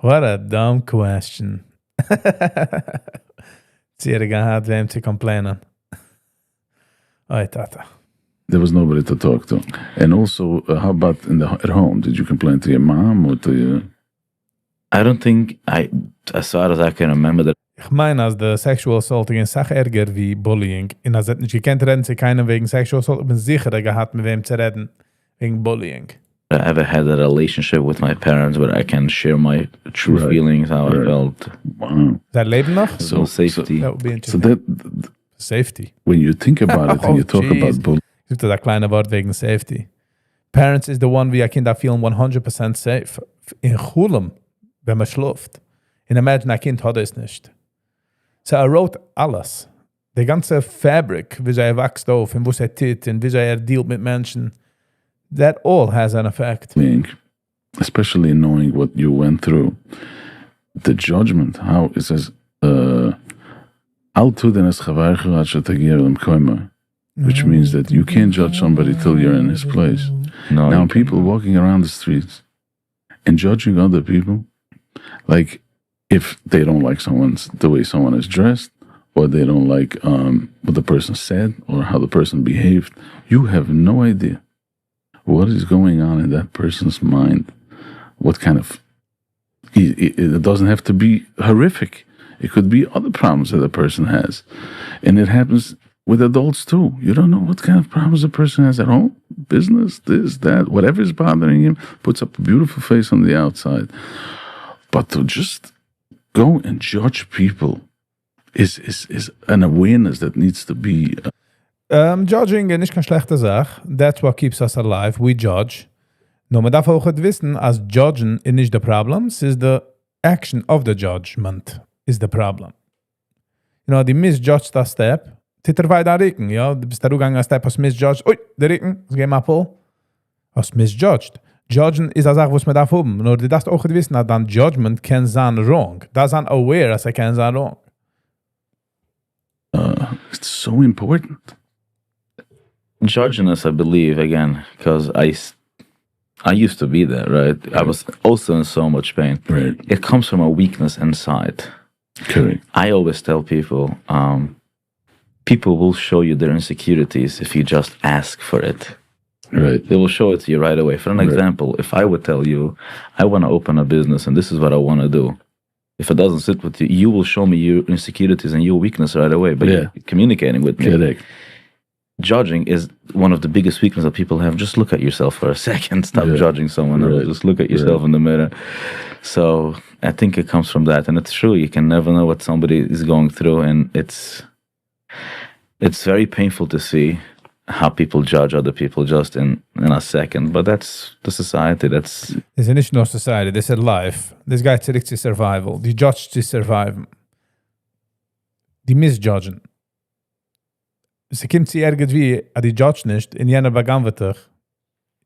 What a dumb question. Zier gehad, wem zu complainen. Oi, Tata. There was nobody to talk to. And also, how about at home? Did you complain to your mom or to your... I don't think as far as I can remember that. Ich meine, als der Sexual Assault ist Sache ärger wie Bullying. Und als nicht gekannt reden zu keinem wegen Sexual Assault, ich bin sicher, gehad mit wem zu reden wegen Bullying. I ever had a relationship with my parents where I can share my true feelings, how I felt. Wow. That leben noch? So safety. That would be So interesting. Safety. when you think about it and you talk about bullying, Ich habe das kleine Wort wegen Safety. Parents is the one wie ein Kind feeling 100% safe. In Chulem, wenn man schläft. Und imagine, ein Kind hat es nicht. So wrote alles. Die ganze Fabric, wie er wächst auf und wo er tut und wie dealt mit Menschen. That all has an effect. especially knowing what you went through, the judgment, how it says, which means that you can't judge somebody till you're in his place. No, Now, people walking around the streets and judging other people, like if they don't like the way someone is dressed, or they don't like what the person said or how the person behaved, you have no idea what is going on in that person's mind. What kind of... It doesn't have to be horrific. It could be other problems that a person has. And it happens with adults too. You don't know what kind of problems a person has at home. Business, this, that, whatever is bothering him, puts up a beautiful face on the outside. But to just go and judge people is an awareness that needs to be... Judging is nicht keine schlechte Sache. That's what keeps us alive. We judge. No, man darf auch wissen, als judgen is nicht the problem. Es ist the action of the judgment is the problem. You know, die misjudged a step, titter weiter reken, ja? Du bist da gegangen, a step, hast misjudged, ui, der reken, es geht mal Apple. Hast misjudged. Judgen is a Sache, was man darf haben. Nur du darfst auch wissen, dass dann Judgment kann sein wrong. Das ist aware, dass kann sein wrong. It's so important. Judging us, I believe, again, because I used to be there, right? I was also in so much pain. Right. It comes from a weakness inside. Correct. I always tell people, people will show you their insecurities if you just ask for it. Right. They will show it to you right away. For an example, if I would tell you, I want to open a business and this is what I want to do. If it doesn't sit with you, you will show me your insecurities and your weakness right away. But you're communicating with me. Correct. Judging is one of the biggest weaknesses that people have. Just look at yourself for a second. Stop judging someone else. Just look at yourself in the mirror. So I think it comes from that. And it's true. You can never know what somebody is going through. And it's very painful to see how people judge other people just in a second. But that's the society. This is nicht nur society. This is life. This guy zurück to survival. Die judge to survive. Die misjudgen. Sie kommt sie irgendwie, die judge nicht, in jener begann wird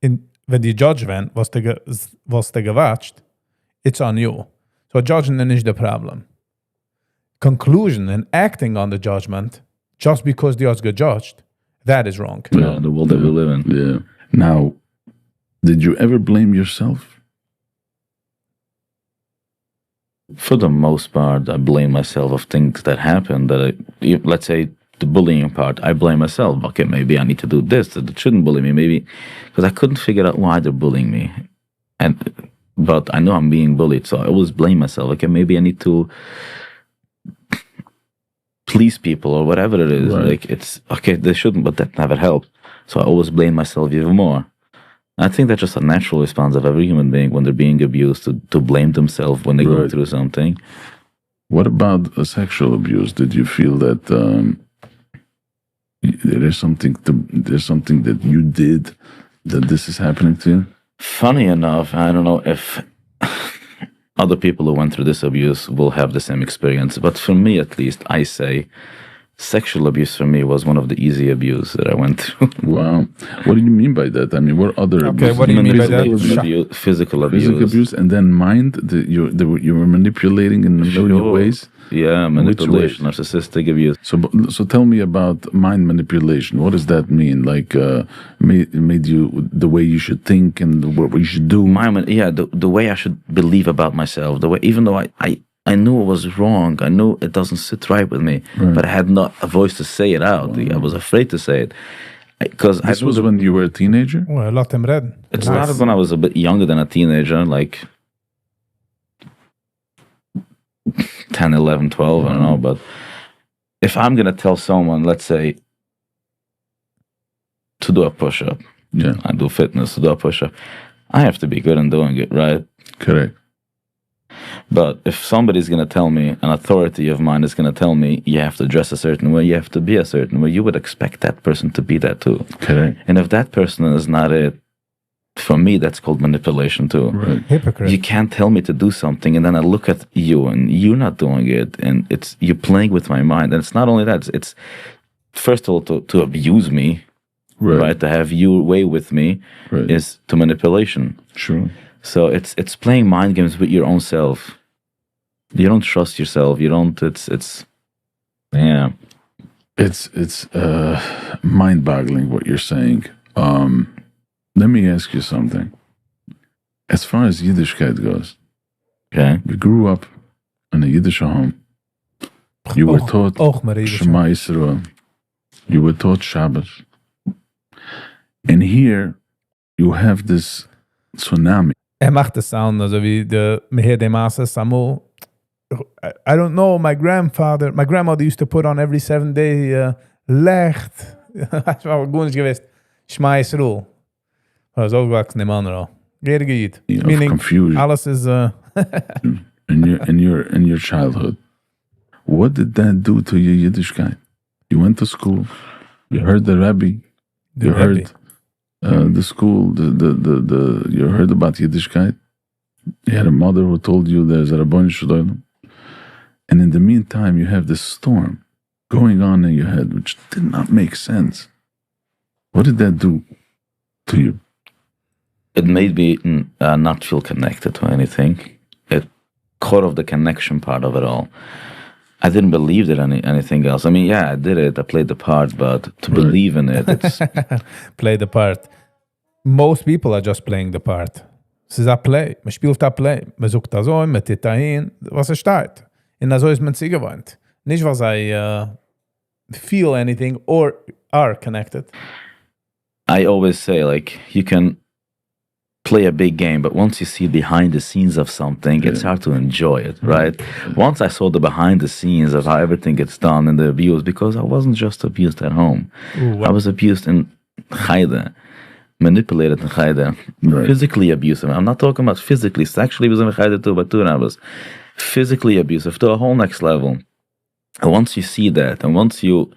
wenn die judge werden, was der gewatscht, it's on you. So judging is nicht the problem. Conclusion and acting on the judgment, just because the odds get judged, that is wrong. Yeah, the world that we live in. Yeah. Now, did you ever blame yourself? For the most part, I blame myself of things that happened. Let's say, the bullying part, I blame myself. Okay, maybe I need to do this. That shouldn't bully me. Maybe because I couldn't figure out why they're bullying me, but I know I'm being bullied, so I always blame myself. Okay, maybe I need to please people or whatever it is. Right. Like it's okay, they shouldn't, but that never helped. So I always blame myself even more. I think that's just a natural response of every human being when they're being abused to blame themselves when they go through something. What about sexual abuse? Did you feel that? There's something that you did that this is happening to you? Funny enough, I don't know if other people who went through this abuse will have the same experience, but for me at least, I say sexual abuse for me was one of the easy abuse that I went through. Wow. What do you mean by that? I mean, what other abuse? What do you mean by that? Physical abuse. Physical abuse, and then mind, you were manipulating in a million ways? Yeah, manipulation, narcissistic abuse. So tell me about mind manipulation. What does that mean? Like, made you the way you should think and what you should do? The way I should believe about myself. The way, even though I knew it was wrong. I knew it doesn't sit right with me, but I had not a voice to say it out. I was afraid to say it. Because This was when you were a teenager? Oh, I locked him red. It started when I was a bit younger than a teenager, like 10, 11, 12, I don't know. But if I'm going to tell someone, let's say, to do a push-up, I do fitness, to do a push-up, I have to be good in doing it, right? Correct. But if somebody's going to tell me, an authority of mine is going to tell me, you have to dress a certain way, you have to be a certain way, you would expect that person to be that too. Correct. And if that person is not it, for me, that's called manipulation too. Right. Hypocrite. You can't tell me to do something, and then I look at you, and you're not doing it, and it's you're playing with my mind. And it's not only that; it's first of all to abuse me, right? To have you way with me is to manipulation. Sure. So it's playing mind games with your own self. You don't trust yourself. You don't. It's yeah. It's mind-boggling what you're saying. Let me ask you something. As far as Yiddishkeit goes, okay, you grew up in a Yiddish home. You were taught Shema Yisrael. You were taught Shabbos. And here you have this tsunami. Macht das Sound, also wie der Meher de Masse Samuel. I don't know, my grandmother used to put on every 7 day Lecht. Das war gut nicht gewesen. Shema Yisrael. Was aufgewachsen im Mann. Geht. Meaning, confusion. Alles is in your childhood. What did that do to your Yiddishkeit? You went to school. You heard the Rebbe. You heard the school. You heard about Yiddishkeit. You had a mother who told you there's a Rabboni Shloim. And in the meantime, you have this storm going on in your head, which did not make sense. What did that do to you? It made me not feel connected to anything. It cut off the connection part of it all. I didn't believe that anything else. I mean, yeah, I did it. I played the part, but to believe in it, it's... Play the part. Most people are just playing the part. Es ist ein Play. Man spielt ein Play. Man sucht das so, man tut dahin, was steht. Und so ist man sich gewohnt. Nicht, was I feel anything or are connected. I always say, like, you can play a big game, but once you see behind the scenes of something, it's hard to enjoy it, right? Once I saw the behind the scenes of how everything gets done and the abuse, because I wasn't just abused at home. I was abused in Chayda, manipulated in Chayda, physically abusive. I'm not talking about physically, sexually abusive in Chayda too, but I was physically abusive to a whole next level. And once you see that, and once you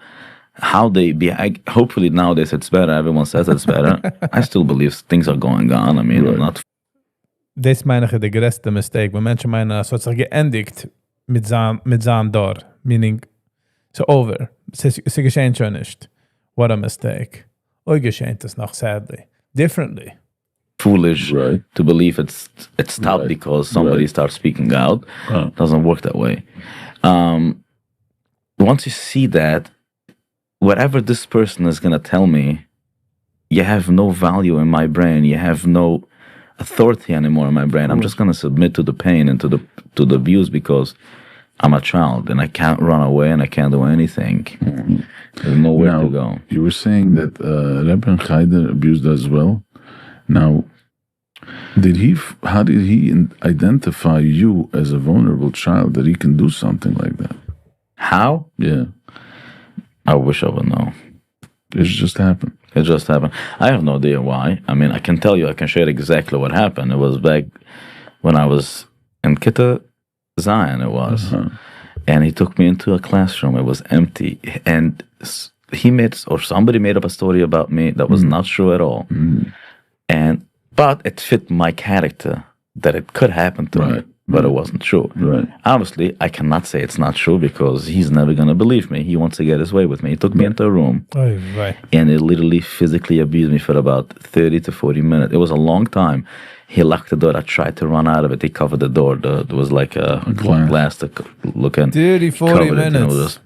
how they be, hopefully nowadays it's better. Everyone says it's better. I still believe things are going on. I mean, not. Das meine ich der größte Mistake. Wenn Menschen meinen, es hat sich geendigt mit seinem Dor. Meaning, it's over. Es geschehen schon nicht. What a mistake. Euch geschehen es noch, sadly. Differently. Foolish to believe it's stopped because somebody starts speaking out. Doesn't work that way. Once you see that, whatever this person is going to tell me, you have no value in my brain. You have no authority anymore in my brain. I'm just going to submit to the pain and to the abuse because I'm a child and I can't run away and I can't do anything. There's nowhere to go. You were saying that Rebbe Chayder abused as well. Now, how did he identify you as a vulnerable child that he can do something like that? How? Yeah. I wish I would know. It just happened. It just happened. I have no idea why. I mean, I can tell you, I can share exactly what happened. It was back when I was in Kitta Zion, it was. And he took me into a classroom. It was empty. And somebody made up a story about me that was not true at all. But it fit my character that it could happen to me. But it wasn't true. Obviously, I cannot say it's not true because he's never going to believe me. He wants to get his way with me. He took me into a room and he literally physically abused me for about 30 to 40 minutes. It was a long time. He locked the door. I tried to run out of it. He covered the door. There was like a glass to look in. 30, 40 minutes.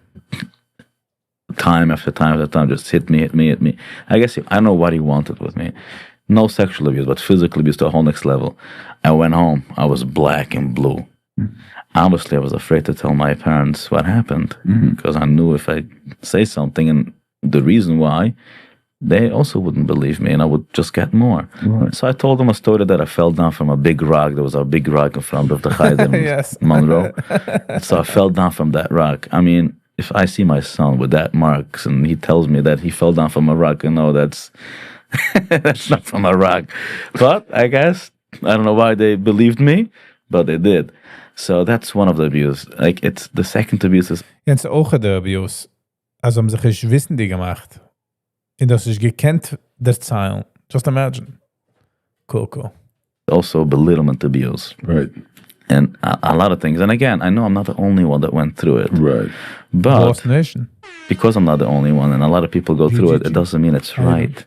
Time after time after time, just hit me. I guess I don't know what he wanted with me. No sexual abuse, but physical abuse to a whole next level. I went home. I was black and blue. Obviously, I was afraid to tell my parents what happened because I knew if I say something and the reason why, they also wouldn't believe me and I would just get more. Right. So I told them a story that I fell down from a big rock. There was a big rock in front of the Cheder in Yes. Monroe. So I fell down from that rock. I mean, if I see my son with that marks and he tells me that he fell down from a rock, I know that's that's not from a rock. But I guess, I don't know why they believed me, but they did. So that's one of the abuse. Like, it's the second abuse is Jens auch der Abuse. Also haben sich nicht wissen die gemacht. Und das ist gekannt der Zeilen. Just imagine. Cool. also belittlement abuse. Right. And a lot of things. And again, I know I'm not the only one that went through it. Right. But Lost Nation. because I'm not the only one and a lot of people go through it, it doesn't mean it's right.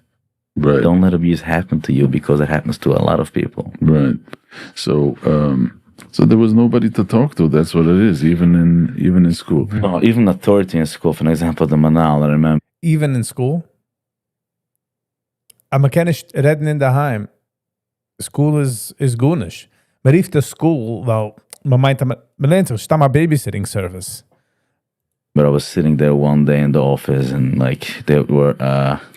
Right. Don't let abuse happen to you because it happens to a lot of people. Right. So so there was nobody to talk to. That's what it is, even in school. No, even authority in school, for example, the Manal, I remember. Even in school. Aber man kann nicht reden in daheim. School is gunish. Maar if the school, well, man meint, man lernt sich, stamm a babysitting service. But I was sitting there one day in the office and like they were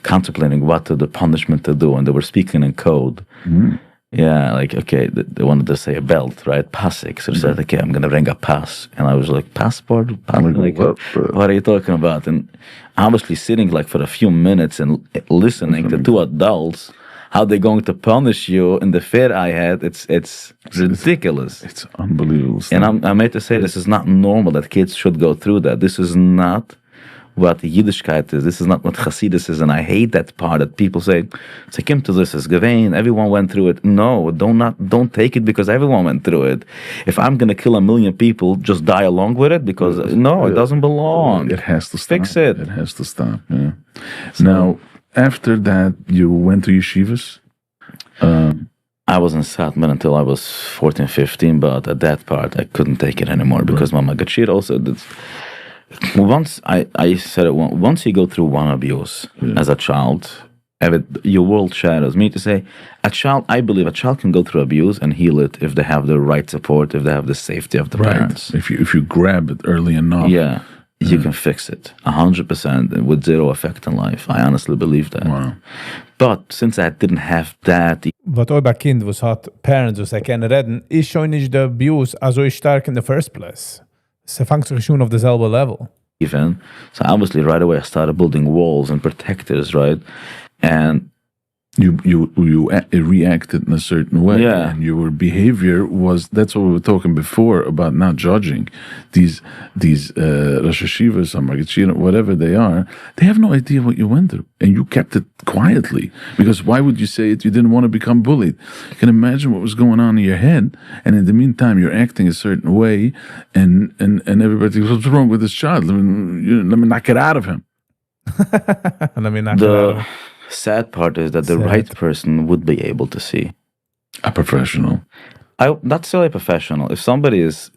contemplating what the punishment to do and they were speaking in code. Mm. Yeah, like, okay, they wanted to say a belt, right? Passik. So they said, okay, I'm going to bring a pass. And I was like, passport? Like, what are you talking about? And obviously sitting like for a few minutes and listening to two adults, how they're going to punish you in the fear I had, it's ridiculous. It's unbelievable stuff. And I made to say this is not normal that kids should go through that. This is not what Yiddishkeit is. This is not what Hasidus is. And I hate that part that people say, Kim to this is Gewein, everyone went through it. No, don't take it because everyone went through it. If I'm going to kill 1 million people, just die along with it because it doesn't belong. It has to stop. Fix it. It has to stop, yeah. Now, after that, you went to yeshivas? I was in Satmar until I was 14, 15, but at that part, I couldn't take it anymore because Mama Gachir also did. Once I said it once you go through one abuse as a child, your world shadows. Me to say, I believe a child can go through abuse and heal it if they have the right support, if they have the safety of the parents. If you grab it early enough. Yeah, you can fix it 100% with zero effect in life. I honestly believe that. Wow. But since I didn't have that, Wat euer Kind, was hat parents, was können reden, ist schon nicht der Abuse also stark in the first place. Se fängt sich schon auf derselbe level. even. So obviously right away I started building walls and protectors, right? And You reacted in a certain way, Yeah. and your behavior that's what we were talking before about not judging. These Rosh Hashivas, Amagachir, whatever they are, they have no idea what you went through, and you kept it quietly, because why would you say it? You didn't want to become bullied. You can imagine what was going on in your head, and in the meantime you're acting a certain way, and everybody goes, what's wrong with this child? Let me knock it out of him. And I mean, the sad part is that the right person would be able to see. A professional. Not solely professional. If somebody is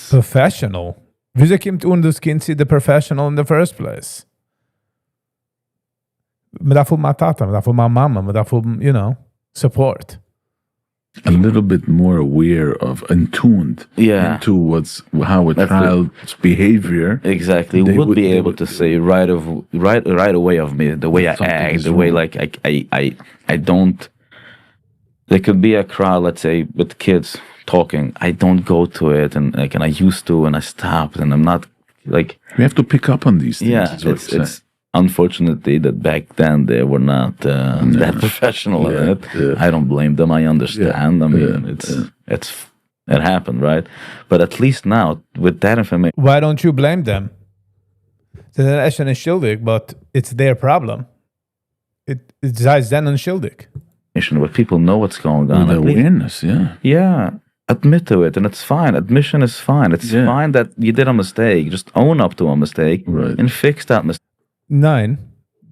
professional. Wieso kommt das Kind the professional in the first place? Man darf my Tata, man darf my Mama, man darf support. A little bit more aware of and tuned into how a child's behavior exactly would be able to say right away of me, the way I act, the way like I don't. There could be a crowd, let's say, with kids talking. I don't go to it, and I used to, and I stopped, and I'm not like. We have to pick up on these things. Yeah, it's unfortunately that back then they were not that professional in it. Yeah. I don't blame them. I understand. I mean, it happened, right? But at least now with that information, why don't you blame them? Ze zijn echt een schuldig, but it's their problem. Zij zijn een schuldig. where people know what's going on. With awareness, Yeah. Admit to it, and it's fine. Admission is fine. It's fine that you did a mistake. Just own up to a mistake and fix that mistake. Nein,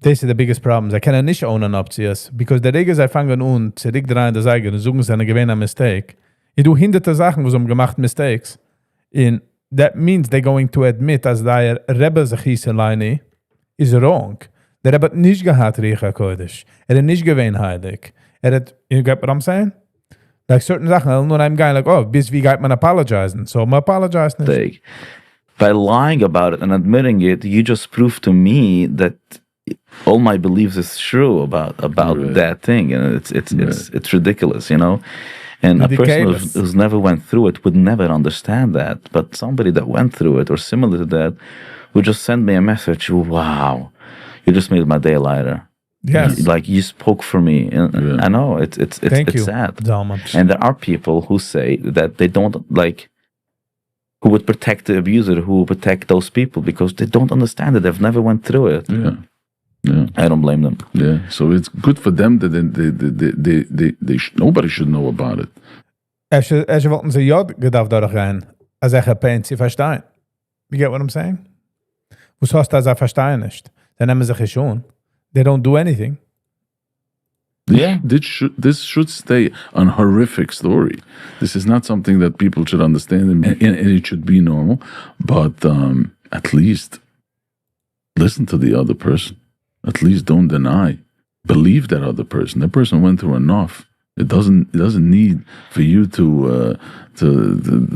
das ist the biggest problem. Sie können nicht ownen up zu es, because der Regel sei fangen an, zurück dran zu sagen, und suchen sie eine gewähne Mistake. Ich do hinderte Sachen, wo sie gemacht Mistakes. And that means they're going to admit, as der Rebbe sich hieß alleine, is wrong. Der Rebbe hat nicht gehad Riecha Kodesh. Hat nicht gewähnt heilig. Hat, you get what I'm saying? Like certain Sachen, nur einem guy like, oh, bis wie geht man apologizing? So I'm apologizing. mistake. By lying about it and admitting it, you just prove to me that all my beliefs is true about Right. that thing, and it's ridiculous, you know. And a person Ridiculous. who's never went through it would never understand that. But somebody that went through it or similar to that would just send me a message. Wow, you just made my day lighter. Yes. Like you spoke for me. And Yeah. I know it's Thank you, sad. Zalman. And there are people who say that they don't like, who would protect the abuser, who will protect those people because they don't understand it. They've never went through it. Yeah. Yeah. I don't blame them. Yeah. So it's good for them that nobody should know about it. Als je wollten ze jod gedacht doorgaan, als er gepeint, sie verstehen. You get what I'm saying? Was heißt das, verstehen nicht? Dann nehmen sie sich schon. They don't do anything. Yeah. This should stay an horrific story. This is not something that people should understand, and it should be normal. But at least listen to the other person. At least don't deny. Believe that other person. That person went through enough. It doesn't need for you to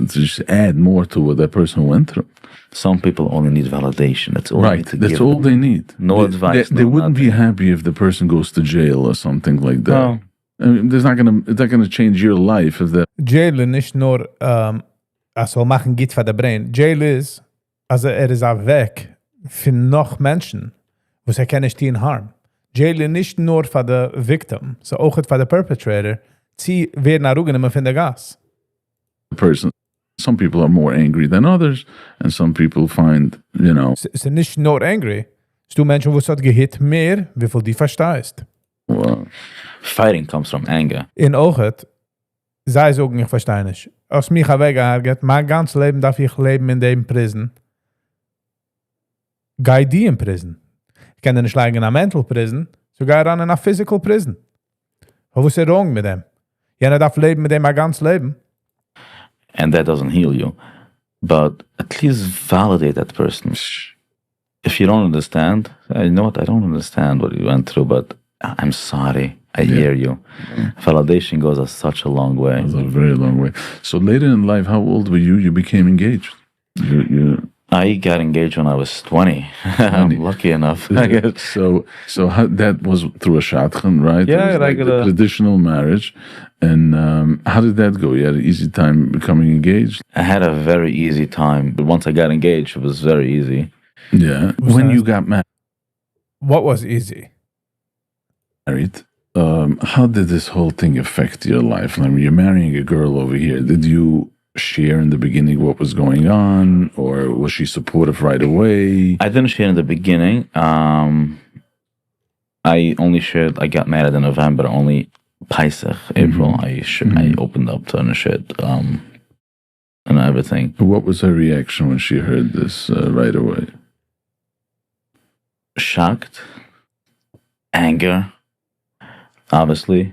just add more to what that person went through. Some people only need validation. That's all. Right. That's all they need. No advice. They no wouldn't be nothing. happy if the person goes to jail or something like that. No. I mean, it's not gonna change your life if that. Jail nicht nur, also machen geht für der Brain. Jail ist, also ist ein Weg für noch Menschen, wo sie können stehen harm. Jail nicht nur für der Victim, so auch für der Perpetrator. Sie werden auch von der Gas. Person. Some people are more angry than others, and some people find, Sie sind nicht nur angry. Du Menschen, wo es hat gehit mehr, wie viel die verstehst. well, Fighting comes from anger. In Ochet, zij sagen, ich verstehe nicht. Als mich weggeärgert, mein ganzes Leben darf ich leben in dem Prison. Geh die in Prison. Ich kann nicht liegen in einer Mental Prison, so geh ran in einer Physical Prison. Was ist wrong mit dem? Jener darf leben mit dem mein ganzes Leben. And that doesn't heal you. But at least validate that person. If you don't understand, you know what, I don't understand what you went through, but I'm sorry. I hear you. Validation goes such a long way. that's a very long way. So later in life, how old were you? You became engaged. I got engaged when I was 20. I'm lucky enough, I guess. So how, that was through a shadchan, right? Yeah, It was like the a- traditional marriage. And how did that go? You had an easy time becoming engaged? I had a very easy time. But once I got engaged, it was very easy. Yeah. Was When that- you got What was easy? married, how did this whole thing affect your life? I mean, you're marrying a girl over here. Did you share in the beginning what was going on, or was she supportive right away? I didn't share in the beginning. I only shared, I got married in November, only Pesach, April. I opened up to her and shared and everything. What was her reaction when she heard this right away? Shocked, anger, obviously,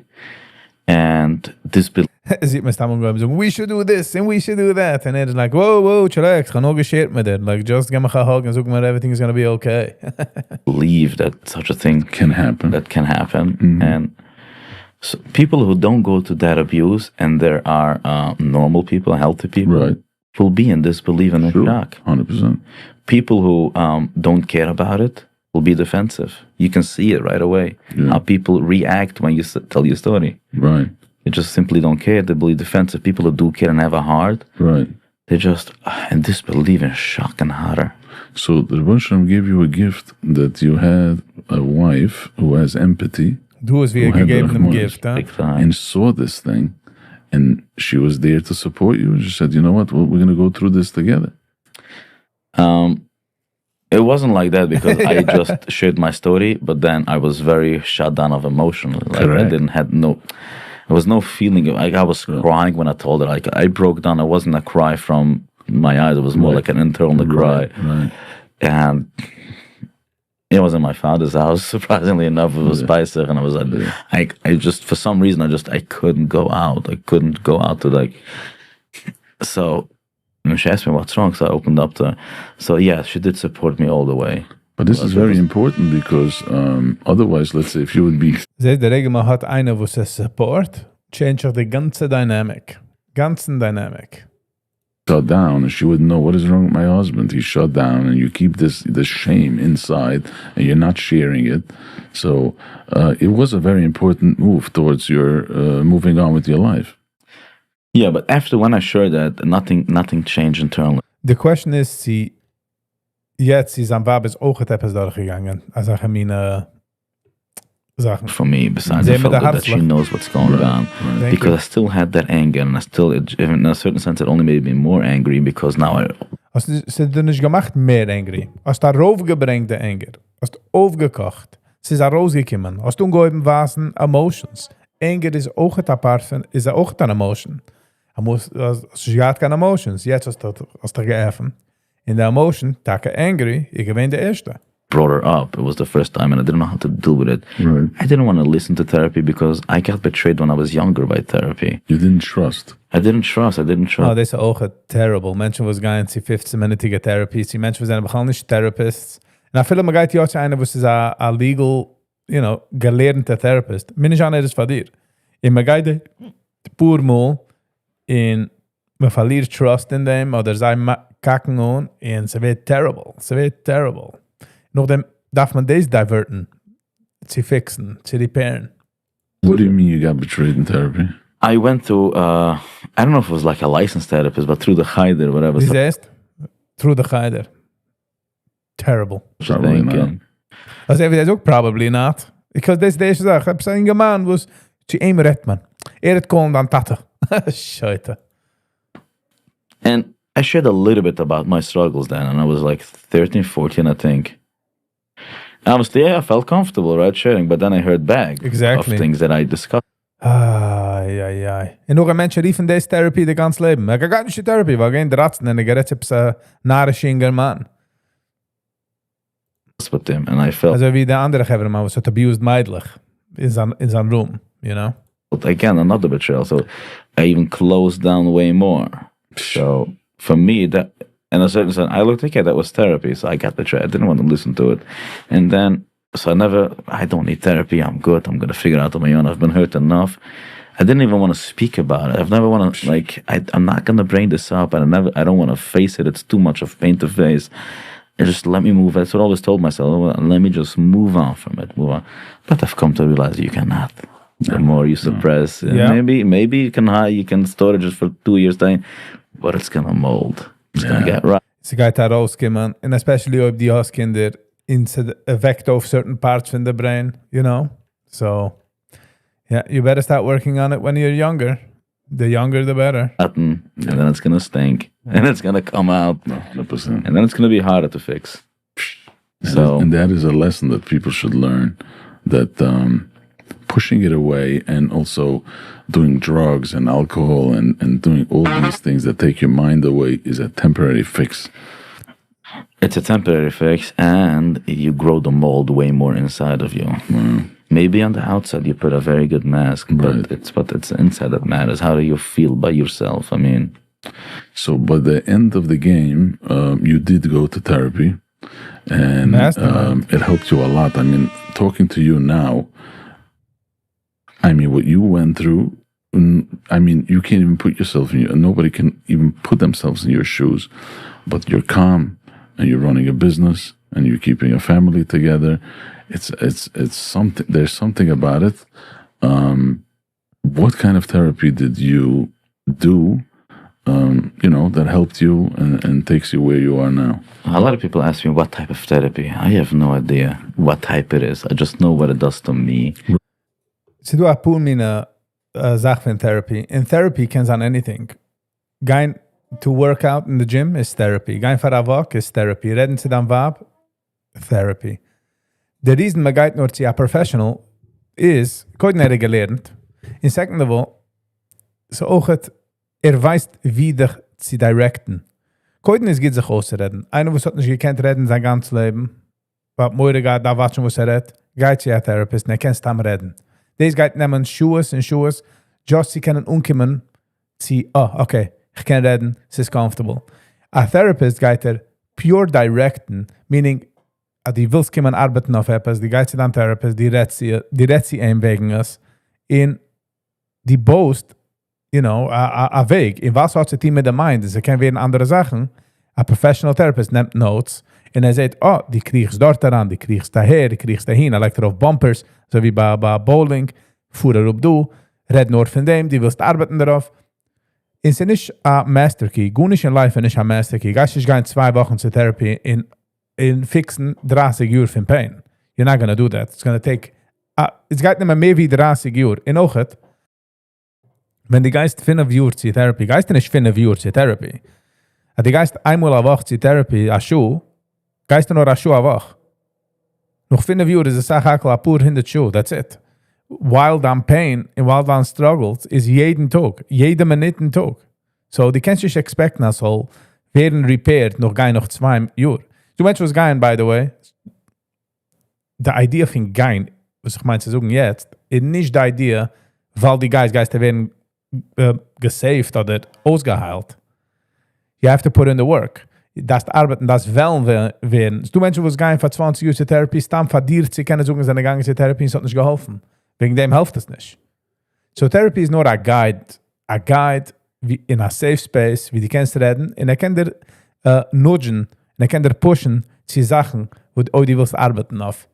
and disbelief. Sieht man stammen going, so, we should do this and we should do that. And it's like, whoa, chillax, ich habe noch geschert mit dir. Like, just give me a hug and so everything is going to be okay. Believe that such a thing Can happen. that can happen. And so people who don't go to that abuse, and there are normal people, healthy people, Right. will be in disbelief and in True. shock. 100%. People who don't care about it will be defensive. You can see it right away. Yeah. How people react when you tell your story. Right. They just simply don't care. They believe defensive. People who do care and have a heart, Right. they just in disbelief and shock and horror. So the Rebbe gave you a gift that you had a wife who has empathy Du hast wie Who had gegeben the im Rahmanis. Gift, huh? Big time. and saw this thing, and she was there to support you. She said, "You know what? We're going to go through this together." It wasn't like that because I just shared my story, but then I was very shut down of emotion. Like I Correct. didn't had no, there was no feeling. Like I was crying when I told her. Like I broke down. It wasn't a cry from my eyes. It was more Right. like an internal cry. Right. And it was in my father's house. Surprisingly enough, it was Pesach, and I was like, I just for some reason I couldn't go out. I couldn't go out to like. So, and she asked me what's wrong. So I opened up to her. So yeah, she did support me all the way. But this is very important because otherwise, let's say if you would be Zij de regel maar had einer, wo sie support, change the ganze dynamic. Ganzen dynamic. Shut down, and she wouldn't know what is wrong with my husband. He shut down, and you keep this shame inside, and you're not sharing it. So it was a very important move towards your moving on with your life. Yeah, but after when I shared that, nothing changed internally. The question is, sie zijn Babes auch etwas durchgegangen. Also meine Sachen. For me, besides They the made fact the that she Harzler. knows what's going on, Thank because you. I still had that anger, and in a certain sense, it only made me more angry because now Als ze er nicht gemacht mehr angry. Als da raufgebringt der Anger. Als du aufgekocht. Sie ist rausgekommen. Als du ungeheben wasen emotions. Anger is auch ein Part von, is auch ein emotion. Als je gaat keine emotions. Jetzt als du geöffnet. In der emotion, take angry, ich gewinne der Erste. brought her up. It was the first time, and I didn't know how to deal with it. Right. I didn't want to listen to therapy because I got betrayed when I was younger by therapy. You didn't trust. I didn't trust. Oh, deze ogen terrible. Mensen was gaan in 15-minute therapy. Die mensen zijn begonnen niet therapists. En veel me gaat die ook zijn, was a legal, geleerde therapist. Min is aan het van dir. En me gaat de poermol in me verliert trust in them, oder zij kakken on en ze weet terrible. Ze weet terrible. Nog dan darf man deze diverten. Ze fixen, ze repairen. What do you mean you got betrayed in therapy? I went to, I don't know if it was like a licensed therapist, but through the Haider, whatever. Wie zegt? Through the Haider. Terrible. Not really now. Als even is ook probably not. Because deze dag, heb ze een man was je een red man. Het kon dan tatten. Scheite. And I shared a little bit about my struggles then, and I was like 13, 14, I think. Honestly, yeah, I felt comfortable, right, sharing, but then I heard back Exactly. of things that I discussed Ai. En nog een mensen riefen deze therapie de gans leven. Maar ik ga niet therapie, waar geen dratsen en ik ga het op zijn nare shinger man. with him, and I felt Also wie de andere gegeven man was het abused meidelijk in zijn room, again another betrayal. So I even closed down way more. So for me, that in a certain sense, I looked okay, that was therapy. So I got betrayed. I didn't want to listen to it, and then so I don't need therapy. I'm good. I'm gonna figure it out on my own. I've been hurt enough. I didn't even want to speak about it. I've never want to I'm not gonna bring this up, and I don't want to face it. It's too much of pain to face. And just let me move. That's what I always told myself. Let me just move on from it. Move on. But I've come to realize you cannot. The more you suppress, maybe you can store it just for 2 years time, but it's gonna mold. It's gonna get right. Ze gaat daar rauskomen. En especially op die huiskinder in ze effect over certain parts van de brain, So, yeah, you better start working on it when you're younger. The younger, the better. And then it's gonna stink. And it's gonna come out. 100%. And then it's gonna be harder to fix. And that is a lesson that people should learn, that pushing it away and also doing drugs and alcohol and doing all these things that take your mind away is a temporary fix. It's a temporary fix, and you grow the mold way more inside of you. Wow. Maybe on the outside you put a very good mask, but it's inside that matters. How do you feel by yourself? I mean, So by the end of the game, you did go to therapy, and it helped you a lot. I mean, talking to you now, I mean, what you went through, I mean, you can't even put yourself in nobody can even put themselves in your shoes, but you're calm, and you're running a business, and you're keeping a family together. It's something, there's something about it. What kind of therapy did you do, that helped you and takes you where you are now? a lot of people ask me what type of therapy. I have no idea what type it is. I just know what it does to me. Ze doen een poel mijn zaak van therapy. In therapy can zijn anything. Gaan to work out in the gym is therapy. Gaan voor een walk is therapy. Redden ze dan waab? Therapy. De reason me gaat naar een professional is, ik heb het niet geleerd. In second of all, zo ook het wijst wie de ze directen. Koiten is geht sich ausreden. Einer, was hat nicht gekannt reden sein ganzes Leben. Was moire geht, da watschen, was redet. Geht zu ein Therapist, und kannst am reden. Deze geht nehmen Schuhe, just sie können umkommen, sie, okay, ich kann reden, es ist comfortable. A therapist geht pure directen, meaning, die willst kommen arbeiten auf etwas, die geht zu einem Therapist, die redet sie ein wegen es, in die boast, a Weg. In was hat sie die mit der Mind? Sie können werden andere Sachen. A professional therapist nimmt Notes und sagt, oh, die kriegst dort daran, die kriegst daher, die kriegst dahin. Er legt er auf Bumpers, so wie bei Bowling. Fuhr er op du, red nur von dem, die willst arbeiten darauf. Und sie nicht a Master Key, gut nicht in Life nicht a Master Key. Gehst nicht gehen 2 Wochen zur Therapie in fixen 30 Uhr von Pain. You're not gonna do that. It's gonna take, es geht nicht mehr wie 30 Uhr. In Ochet, wenn die Geist 5 Uhr zur Therapie, Geist nicht 5 Uhr zur Therapie. Die Geist einmal a Woche zur Therapie, a Schuh, Geist nur a Schuh a Woche. Noch 5 Uhr ist es Sache a pur 100 Schuh, that's it. Wild on pain and wild on struggles is jeden Tag, jede Minute Tag. So die kannst du nicht expecten, als soll werden repaired noch gar noch 2 Uhr. Du meinst was gehen, by the way? Die Idee von gehen, was ich meine zu sagen jetzt, ist nicht die Idee, weil die Geister werden gesaved oder ausgeheilt. You have to put in the work. Das arbeiten, das wollen werden. Du meinst was gehen für 20 Uhr zur Therapie, stamm verdient, sie können sagen, seine Gang zur Therapie, es hat nicht geholfen. Wegen dem hilft es nicht. So Therapy is nur a guide wie in a safe space, wie die kannst reden, und kann dir nudgen, und kann dir pushen zu Sachen, wo die willst arbeiten auf.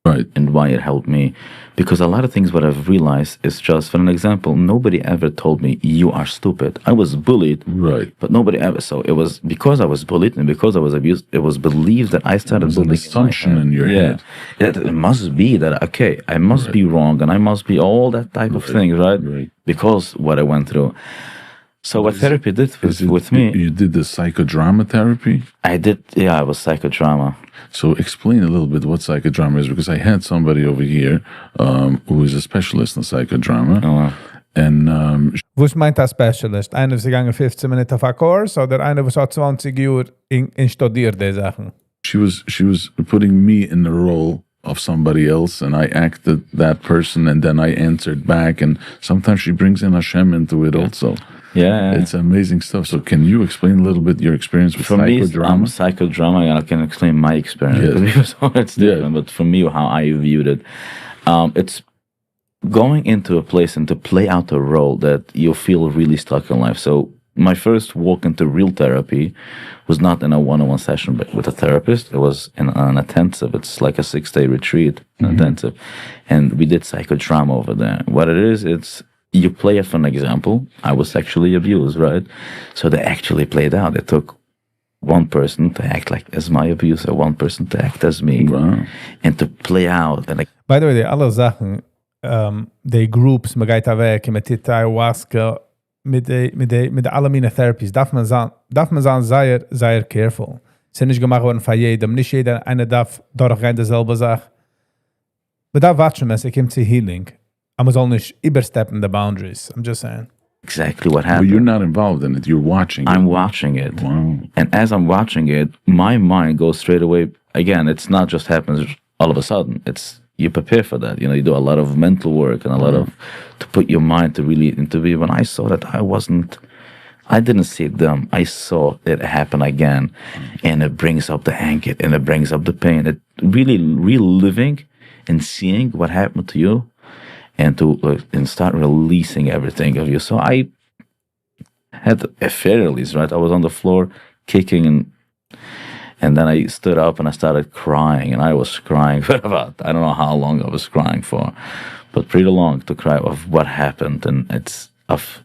Right. And why it helped me. Because a lot of things what I've realized is just, for an example, nobody ever told me, you are stupid. I was bullied. Right. But nobody ever. So it was because I was bullied and because I was abused, it was believed that I started bullying. There's an assumption in your head. It must be that, okay, I must be wrong and I must be all that type of thing, right? Because what I went through. So what therapy did with me... You did the psychodrama therapy? I did, yeah, I was psychodrama. So explain a little bit what psychodrama is, because I had somebody over here who is a specialist in psychodrama. Oh, wow. And Was meint a specialist? Einer, was gegangen 15 Minuten auf a Kurs, oder einer, was hat 20 Uhr in studiert die Sachen? she was putting me in the role of somebody else, and I acted that person, and then I answered back, and sometimes she brings in Hashem into it also. Yeah. It's amazing stuff. So can you explain a little bit your experience with for psychodrama? me, psychodrama, and I can explain my experience because it's different. But for me, how I viewed it, it's going into a place and to play out a role that you feel really stuck in life. So my first walk into real therapy was not in a one-on-one session but with a therapist. It was in an intensive. It's like a 6-day retreat, intensive. And we did psychodrama over there. What it is, it's you play it for an example. I was sexually abused, right? So they actually played out. They took one person to act like as my abuser, one person to act as me, and to play out. And By the way, die alle Sachen, die Groups, man geht da weg, mit die Ayahuasca, mit alle meine Therapies, darf man sein sehr careful. Es ist nicht gemacht worden von jedem. Nicht jeder eine darf durchgehen dieselbe Sache. Aber da watchen, wenn es kommt zu Healing. I was only überstepping the boundaries. I'm just saying. exactly what happened. But you're not involved in it. You're watching I'm it. watching it. Wow. And as I'm watching it, my mind goes straight away. Again, it's not just happens all of a sudden. It's you prepare for that. You know, you do a lot of mental work and a lot of to put your mind to really into be. When I saw that, I didn't see them. I saw it happen again, and it brings up the anger and it brings up the pain. It really reliving and seeing what happened to you, and to and start releasing everything of you. So I had a fair release, right? I was on the floor kicking, and then I stood up and I started crying, and I was crying for about, I don't know how long I was crying for, but pretty long to cry of what happened, and it's of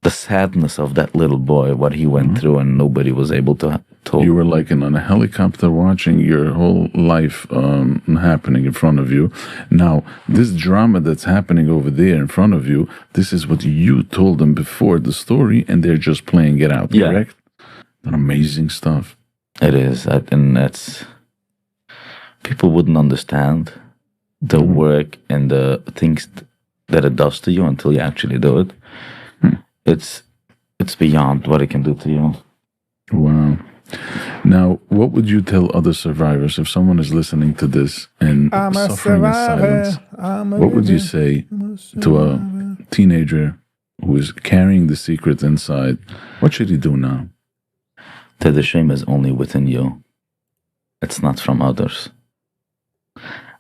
the sadness of that little boy, what he went through, and nobody was able to talk. You were like on a helicopter watching your whole life happening in front of you. Now, this drama that's happening over there in front of you, this is what you told them before the story, and they're just playing it out, correct? Amazing stuff. It is, and that's people wouldn't understand the work and the things that it does to you until you actually do it. It's beyond what it can do to you. Wow. Now, what would you tell other survivors if someone is listening to this and suffering in silence? What would you say to a teenager who is carrying the secret inside? What should he do now? That the shame is only within you. It's not from others.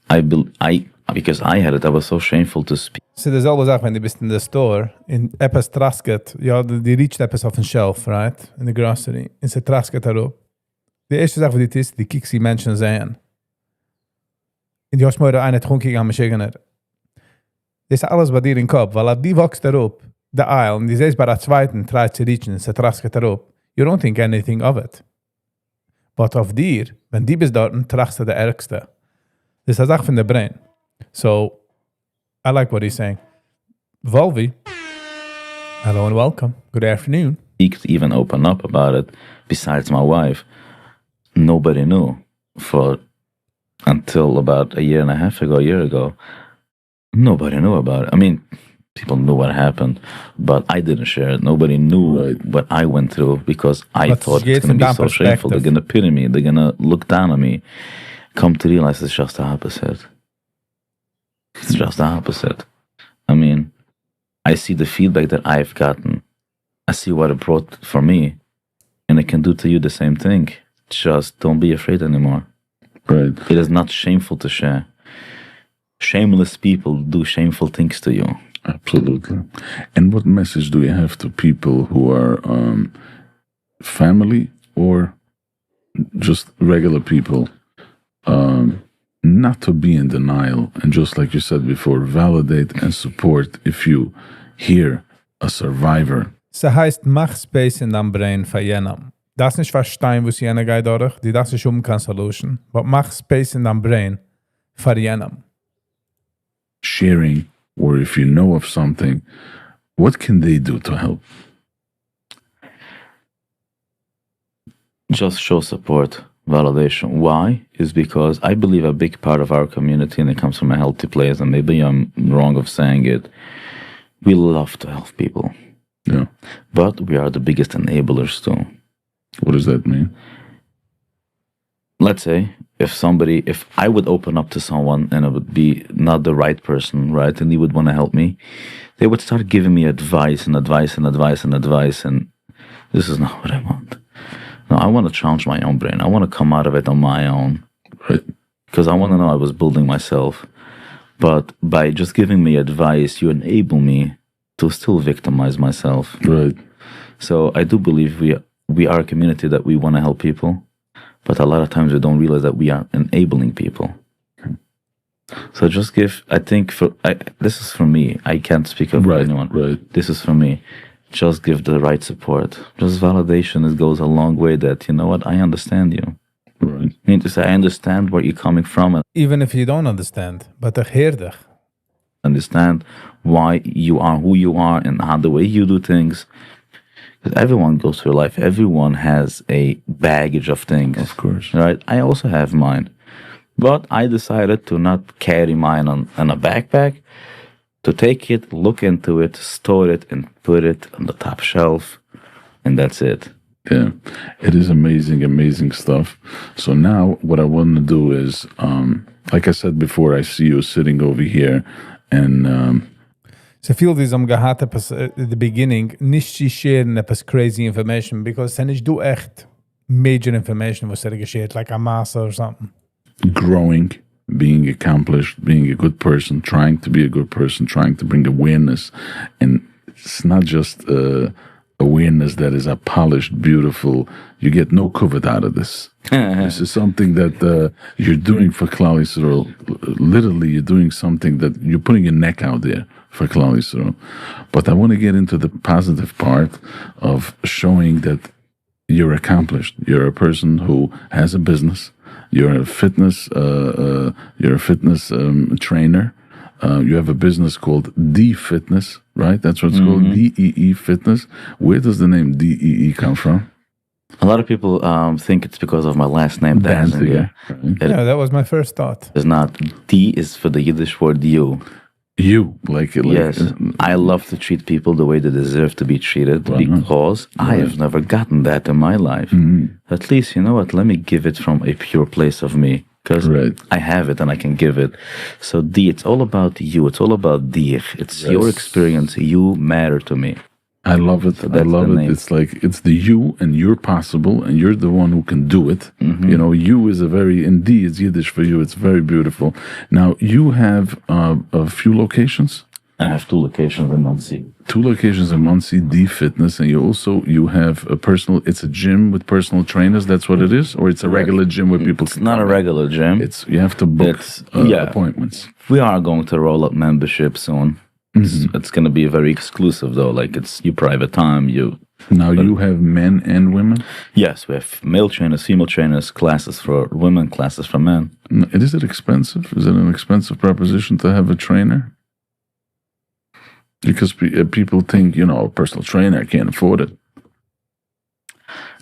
I because I had it, I was so shameful to speak. So there's always auch, wenn du bist in der Store, in etwas trasket, ja, die riecht etwas auf den Shelf, right? In der Grocery. Und sie trasket darauf. Die erste Sache, die ist, die kiekst die Menschen sehen. Und die hast mir eine Trunkig am Schigener. Das ist alles bei dir in den Kopf, weil die wächst darauf, der Aisle, und die siehst bei der zweiten, treibt sie riechen, sie trasket darauf. You don't think anything of it. But auf dir, wenn die bist dort, trachst du der Ärgste. Das ist eine Sache von der Brain. So, I like what he's saying. Volvi, hello and welcome. Good afternoon. Even open up about it, besides my wife. Nobody knew until about a year ago. Nobody knew about it. I mean, people knew what happened, but I didn't share it. Nobody knew what I went through because I thought it's going to be so shameful. They're going to pity me. They're going to look down on me. Come to realize it's just the opposite. It's just the opposite. I mean, I see the feedback that I've gotten. I see what it brought for me, and it can do to you the same thing. Just don't be afraid anymore. Right. It is not shameful to share. Shameless people do shameful things to you. Absolutely. And what message do you have to people who are family or just regular people? Not to be in denial and just like you said before, validate and support if you hear a survivor. So heißt, mach Space in deinem Brain für jenem. Das nicht verstehen, was jener geht durch, die das ist keine Solution. But mach Space in deinem Brain für jenem. Sharing, or if you know of something, what can they do to help? Just show support. Validation. Why? Is because I believe a big part of our community, and it comes from a healthy place, and maybe I'm wrong of saying it, we love to help people. Yeah. But we are the biggest enablers too. What does that mean? Let's say if I would open up to someone and it would be not the right person, right, and he would want to help me, they would start giving me advice, and this is not what I want. No, I want to challenge my own brain. I want to come out of it on my own. Right. Because I want to know I was building myself. But by just giving me advice, you enable me to still victimize myself. Right. So I do believe we are a community that we want to help people. But a lot of times we don't realize that we are enabling people. So just give, I think, this is for me. I can't speak of anyone. Right. This is for me. Just give the right support. Just validation, it goes a long way that, you know what, I understand you. Right. I mean to say, I understand where you're coming from. And Even if you don't understand, but ich hear dich. understand why you are who you are and how the way you do things. Because everyone goes through life. Everyone has a baggage of things. Of course. Right? I also have mine. But I decided to not carry mine on a backpack. To take it, look into it, store it, and put it on the top shelf, and that's it. Yeah, it is amazing stuff. So now what I want to do is, like I said before, I see you sitting over here, and So viel diesem gehad etwas at the beginning, nicht zu sharen etwas crazy information, because then ich do echt major information was geshared, like a massa or something. growing, being accomplished, being a good person, trying to be a good person, trying to bring awareness. And it's not just awareness that is a polished, beautiful, you get no covet out of this. This is something that you're doing for Klal Yisrael. Literally, you're doing something that you're putting your neck out there for Klal Yisrael. But I want to get into the positive part of showing that you're accomplished. You're a person who has a business. You're a fitness trainer. You have a business called D Fitness, right? That's what it's called, DEE Fitness. Where does the name DEE come from? A lot of people think it's because of my last name, Danziger. Right? Yeah, that was my first thought. It's not. D is for the Yiddish word you. You, like Yes, I love to treat people the way they deserve to be treated because I have never gotten that in my life. At least, you know what, let me give it from a pure place of me because I have it and I can give it. So D, it's all about you. It's all about dir. It's your experience. You matter to me. I love it. So I that's love the it. name. It's like it's the you, and you're possible, and you're the one who can do it. Mm-hmm. You know, you is a very indeed it's Yiddish for you. It's very beautiful. Now you have a few locations. I have 2 locations in Muncie. 2 locations in Muncie, D Fitness, and you have a personal. It's a gym with personal trainers. That's what it is, or it's a regular gym where people. It's not a regular gym. It's you have to book appointments. We are going to roll up membership soon. It's going to be very exclusive though. Like it's your private time. Now you have men and women. Yes, we have male trainers, female trainers, classes for women, classes for men. Is it expensive? Is it an expensive proposition to have a trainer? Because people think, a personal trainer, I can't afford it.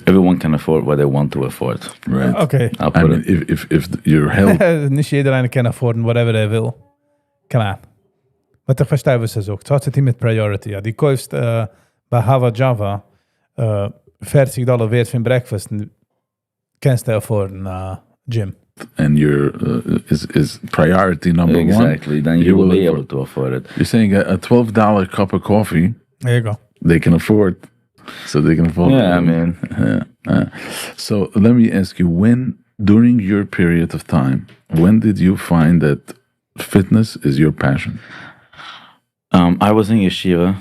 Everyone can afford what they want to afford. Right. Okay. I'll I put mean, it. if your health... Nicht jeder eine kann afforden, whatever they will. Come on. Was ich verstehe, was er sagt. So hat sie mit Priority. Ja, die kaufst bei Hava Java $40 wert für ein Breakfast und kannst du afforden Gym. And your is priority number one. Exactly. Then you will be able to afford it. You're saying a $12 cup of coffee, There you go. they can afford. So they can afford. Yeah, I mean, So let me ask you, during your period of time, when did you find that fitness is your passion? I was in yeshiva,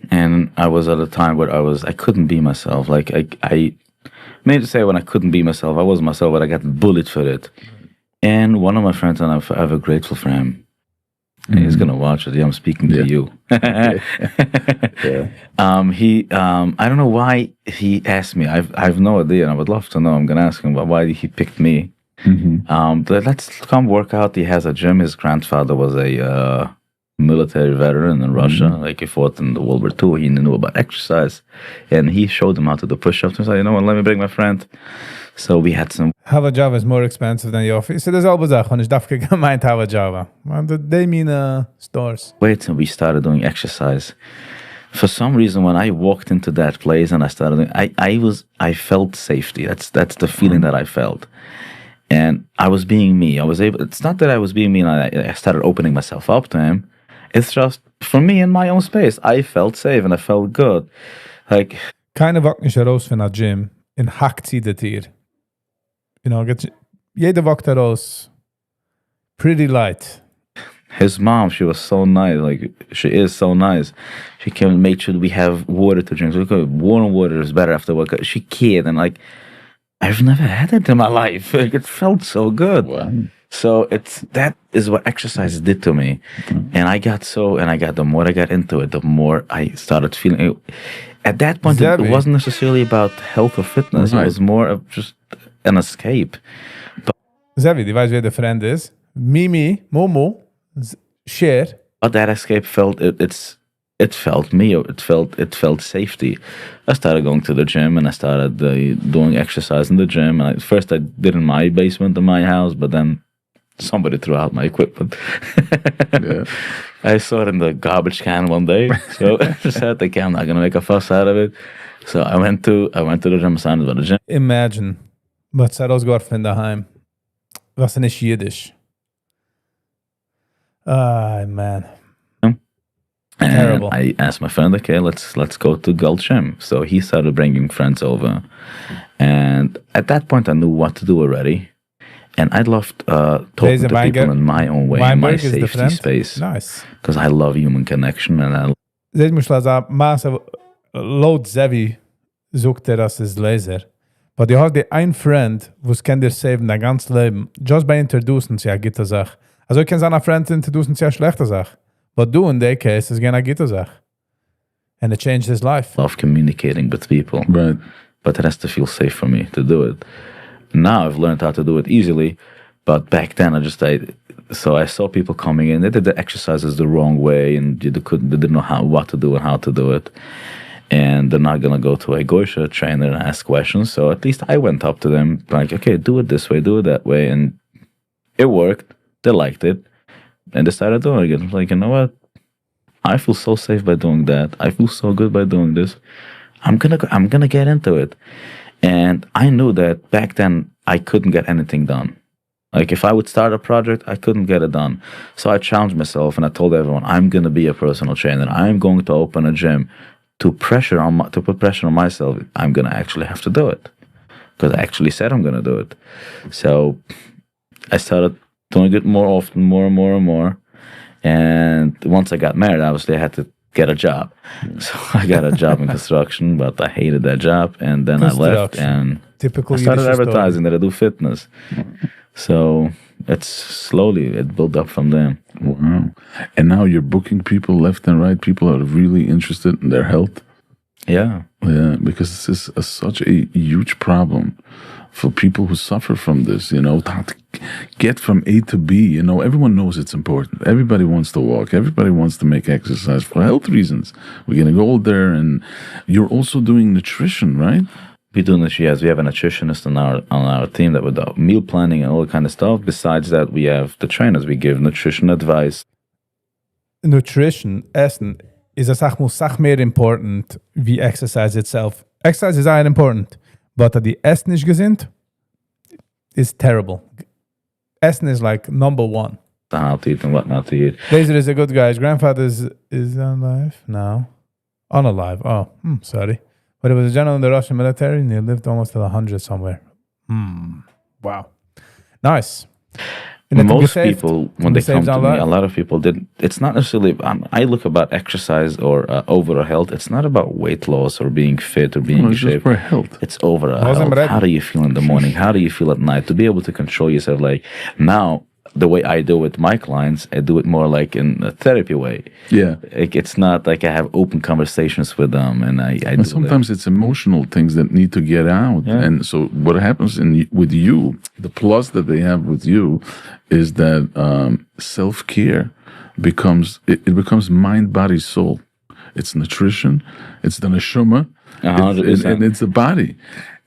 and I was at a time where I couldn't be myself. Like I made to say when I couldn't be myself, I wasn't myself, but I got bullied for it. And one of my friends, and I'm forever grateful for him. And he's gonna watch it. Yeah, I'm speaking to you. He, I don't know why he asked me. I've no idea, and I would love to know. I'm gonna ask him why he picked me. Let's come work out. He has a gym. His grandfather was a military veteran in Russia. Like he fought in the World War II. He knew about exercise, and he showed him how to do push-ups. He said, "You know what? Let me bring my friend." So we had some. Hava Java is more expensive than the office. So there's always that. When ich darf gemeint Hava Java. They mean stores. Wait till we started doing exercise. For some reason, when I walked into that place and I started doing, I felt safety. That's the feeling that I felt. And I was being me. It's not that I was being me and I started opening myself up to him. It's just, for me, in my own space, I felt safe and I felt good. Like, Keiner wagt nicht raus von einer Gym und hackt sie das hier. Jeder walkt raus pretty light. his mom, she was so nice. Like, she is so nice. She came and made sure we have water to drink. So warm water is better after work. She cared. And like, I've never had it in my life. Like, it felt so good. Wow. So that is what exercise did to me. Mm-hmm. And the more I got into it, the more I started feeling it. At that point, it wasn't necessarily about health or fitness. Right. It was more of just an escape. Zevi, die weiß, wer der Friend ist. Mimi, Momo, share. But that escape felt it felt me. It felt safety. I started going to the gym and I started doing exercise in the gym. And first I did in my basement in my house, but then somebody threw out my equipment. Yeah. I saw it in the garbage can one day. So I said, okay, I'm not gonna make a fuss out of it. So I went to the gym. Signed by the gym. Imagine, was er ausgeworfen daheim. Was er nicht Yiddish. Ah, man. And Terrible. I asked my friend, okay, let's go to Gold Gym. So he started bringing friends over, and at that point I knew what to do already. And I loved talking to people in my own way, in my safety space. Nice. Because I love human connection. And Zet mich sagen, Maße, laut Zevi sucht das ist Laser. But you have the ein Friend, was kann dir saven dein ganzes Leben, just by introducing sie a gute Sache. Also ich kann seiner Friend introducen sie a schlechte Sache. But du in that case is gonna gute Sache. And it changed his life. Love communicating with people. Right. But it has to feel safe for me to do it. Now I've learned how to do it easily, but back then I saw people coming in. They did the exercises the wrong way, and they didn't know what to do and how to do it. And they're not gonna go to a Goisha trainer and ask questions. So at least I went up to them like, okay, do it this way, do it that way, and it worked. They liked it, and they started doing it. Like, you know what? I feel so safe by doing that. I feel so good by doing this. I'm gonna get into it. And I knew that back then I couldn't get anything done. Like if I would start a project, I couldn't get it done. So I challenged myself and I told everyone, I'm going to be a personal trainer. I'm going to open a gym. to put pressure on myself, I'm gonna actually have to do it because I actually said I'm gonna do it. So I started doing it more often, more and more and more. And once I got married, obviously I had to get a job. So I got a job in construction, but I hated that job. And then I left and Typical I started Yiddish advertising that I do fitness. So it's slowly, it built up from there. Wow. And now you're booking people left and right. People are really interested in their health. Yeah. Yeah, because this is such a huge problem for people who suffer from this, you know, to get from A to B. You know, everyone knows it's important. Everybody wants to walk. Everybody wants to make exercise for health reasons. We're going to go there. And you're also doing nutrition, right? We do this, yes. We have a nutritionist on our team that would do meal planning and all that kind of stuff. Besides that, we have the trainers. We give nutrition advice. Nutrition, essen, is a sach mehr important wie exercise itself. Exercise is auch important, but the essen is gesund is terrible. Essen is like number one. How to eat and what not to eat. Laser is a good guy. His grandfather is alive now. Unalive. Oh, sorry. But he was a general in the Russian military and he lived almost till 100 somewhere. Wow. Nice. Most people, when they come to me, a lot of people did. It's not necessarily, I look about exercise or overall health. It's not about weight loss or being fit or being in shape. For health. It's overall health. How do you feel in the morning? How do you feel at night? To be able to control yourself. Like now, the way I do with my clients, I do it more like in a therapy way. Yeah. It's not like I have open conversations with them. And I do sometimes it's emotional things that need to get out. Yeah. And so what happens with you, the plus that they have with you is that self-care becomes, it becomes mind, body, soul. It's nutrition. It's the neshama. And it's the body.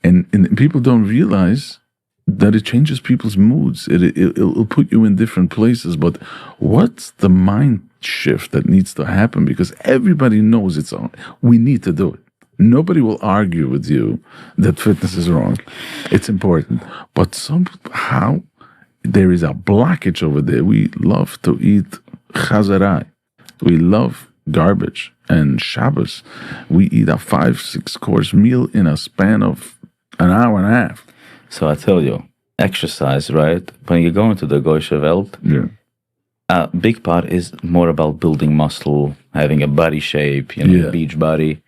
And people don't realize that it changes people's moods. It'll put you in different places. But what's the mind shift that needs to happen? Because everybody knows it's on. We need to do it. Nobody will argue with you that fitness is wrong. It's important. But somehow there is a blockage over there. We love to eat chazarai. We love garbage and Shabbos. We eat a 5-6 course meal in a span of an hour and a half. So I tell you, exercise, right? When you go into the Goishe Welt, a big part is more about building muscle, having a body shape, beach body.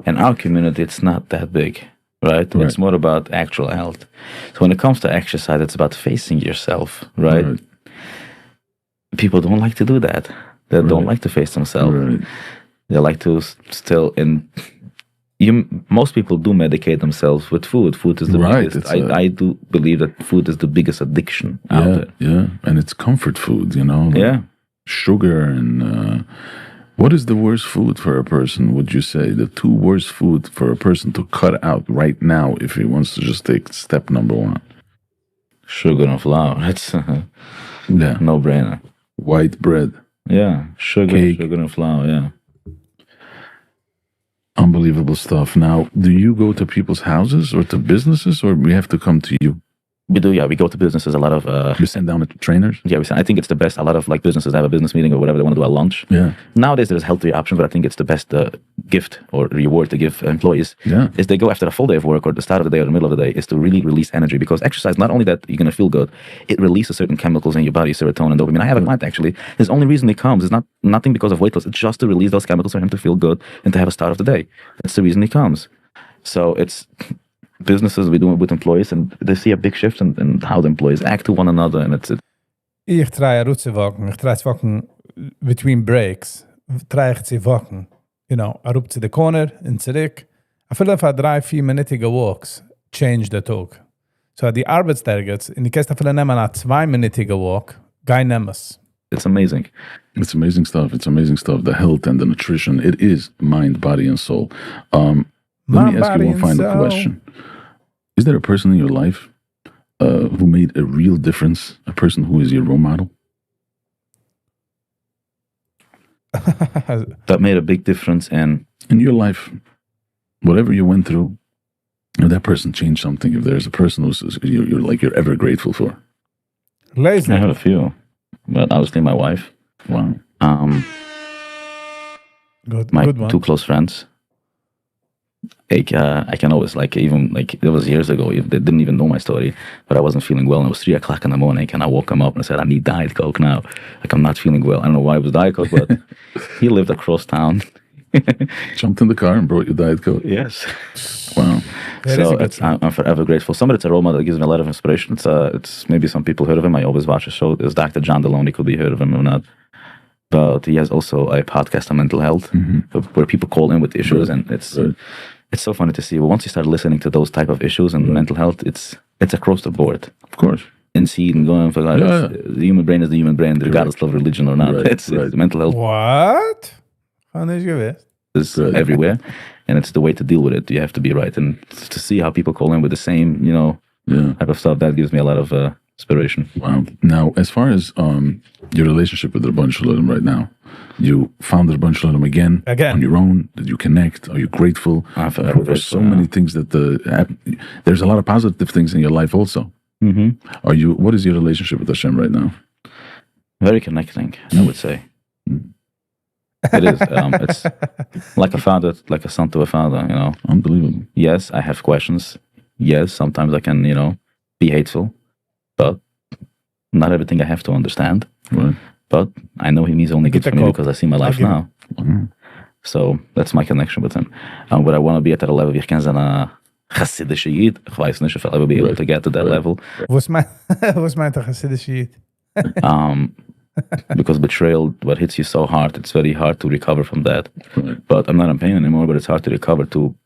In our community, it's not that big, right? It's more about actual health. So when it comes to exercise, it's about facing yourself, right? People don't like to do that. They don't like to face themselves. They like to still most people do medicate themselves with food. Food is the biggest. I do believe that food is the biggest addiction out there. Yeah, and it's comfort food, you know. Like sugar and what is the worst food for a person? Would you say the 2 worst food for a person to cut out right now if he wants to just take step number 1? Sugar and flour. That's no brainer. White bread. Yeah, sugar and flour. Yeah. Unbelievable stuff. Now, do you go to people's houses or to businesses, or we have to come to you? We do, yeah. We go to businesses. A lot of you send down the trainers. Yeah, I think it's the best. A lot of like businesses have a business meeting or whatever they want to do at lunch. Yeah. Nowadays there's healthier options, but I think it's the best gift or reward to give employees. Yeah. Is they go after a full day of work or the start of the day or the middle of the day is to really release energy, because exercise, not only that you're gonna feel good, it releases certain chemicals in your body, serotonin, dopamine. I have a client actually. His only reason he comes is nothing because of weight loss. It's just to release those chemicals for him to feel good and to have a start of the day. That's the reason he comes. So it's businesses, we do it with employees, and they see a big shift in how the employees act to one another, and it's it. Ich try to walk between breaks. Try to walk, up to the corner and zurück. I feel like 3-4-minütige walks change the talk. So die Arbeitstages, in die Käste füllen nehmen a 2-minütige walk, guy nemes. It's amazing. It's amazing stuff. It's amazing stuff. The health and the nutrition. It is mind, body, and soul. Let me ask you one final question. Is there a person in your life who made a real difference? A person who is your role model? That made a big difference in your life, whatever you went through, if that person changed something. If there's a person who's you're ever grateful for. Lazy. I had a few, but obviously my wife. Wow. My good one. 2 close friends. I can always, like, even, like, it was years ago, they didn't even know my story, but I wasn't feeling well, and it was 3 o'clock in the morning, and I woke him up and I said, I need Diet Coke now. Like, I'm not feeling well. I don't know why it was Diet Coke, but he lived across town. Jumped in the car and brought you Diet Coke. Yes. Wow. I'm forever grateful. Somebody that's a role model that gives me a lot of inspiration. It's maybe some people heard of him. I always watch a show. It's Dr. John Deloney. Could be heard of him or not. But he has also a podcast on mental health where people call in with issues, and it's so funny to see. But once you start listening to those type of issues and mental health, it's across the board. Of course. In seed and going for the human brain is the human brain, regardless of religion or not. It's mental health. What? Is everywhere, and it's the way to deal with it. You have to be right, and to see how people call in with the same, type of stuff, that gives me a lot of inspiration. Wow. Now, as far as your relationship with Rabban Shalom right now, you found Rabban Shalom again on your own. Did you connect? Are you grateful? There's so many things that there's a lot of positive things in your life also. Mm-hmm. What is your relationship with Hashem right now? Very connecting, I would say. It is. It's like a father, like a son to a father, Unbelievable. Yes, I have questions. Yes, sometimes I can, be hateful, but not everything I have to understand. Right. But I know he means only good for me because I see my life now. Mm-hmm. So that's my connection with him. But I want to be at that level. Ich kann sein Chassidische Yid. Ich weiß nicht if I'll ever be able to get to that level. Was meint der Chassidische Yid? Because betrayal, what hits you so hard, it's very hard to recover from that. Right. But I'm not in pain anymore, but it's hard to recover, to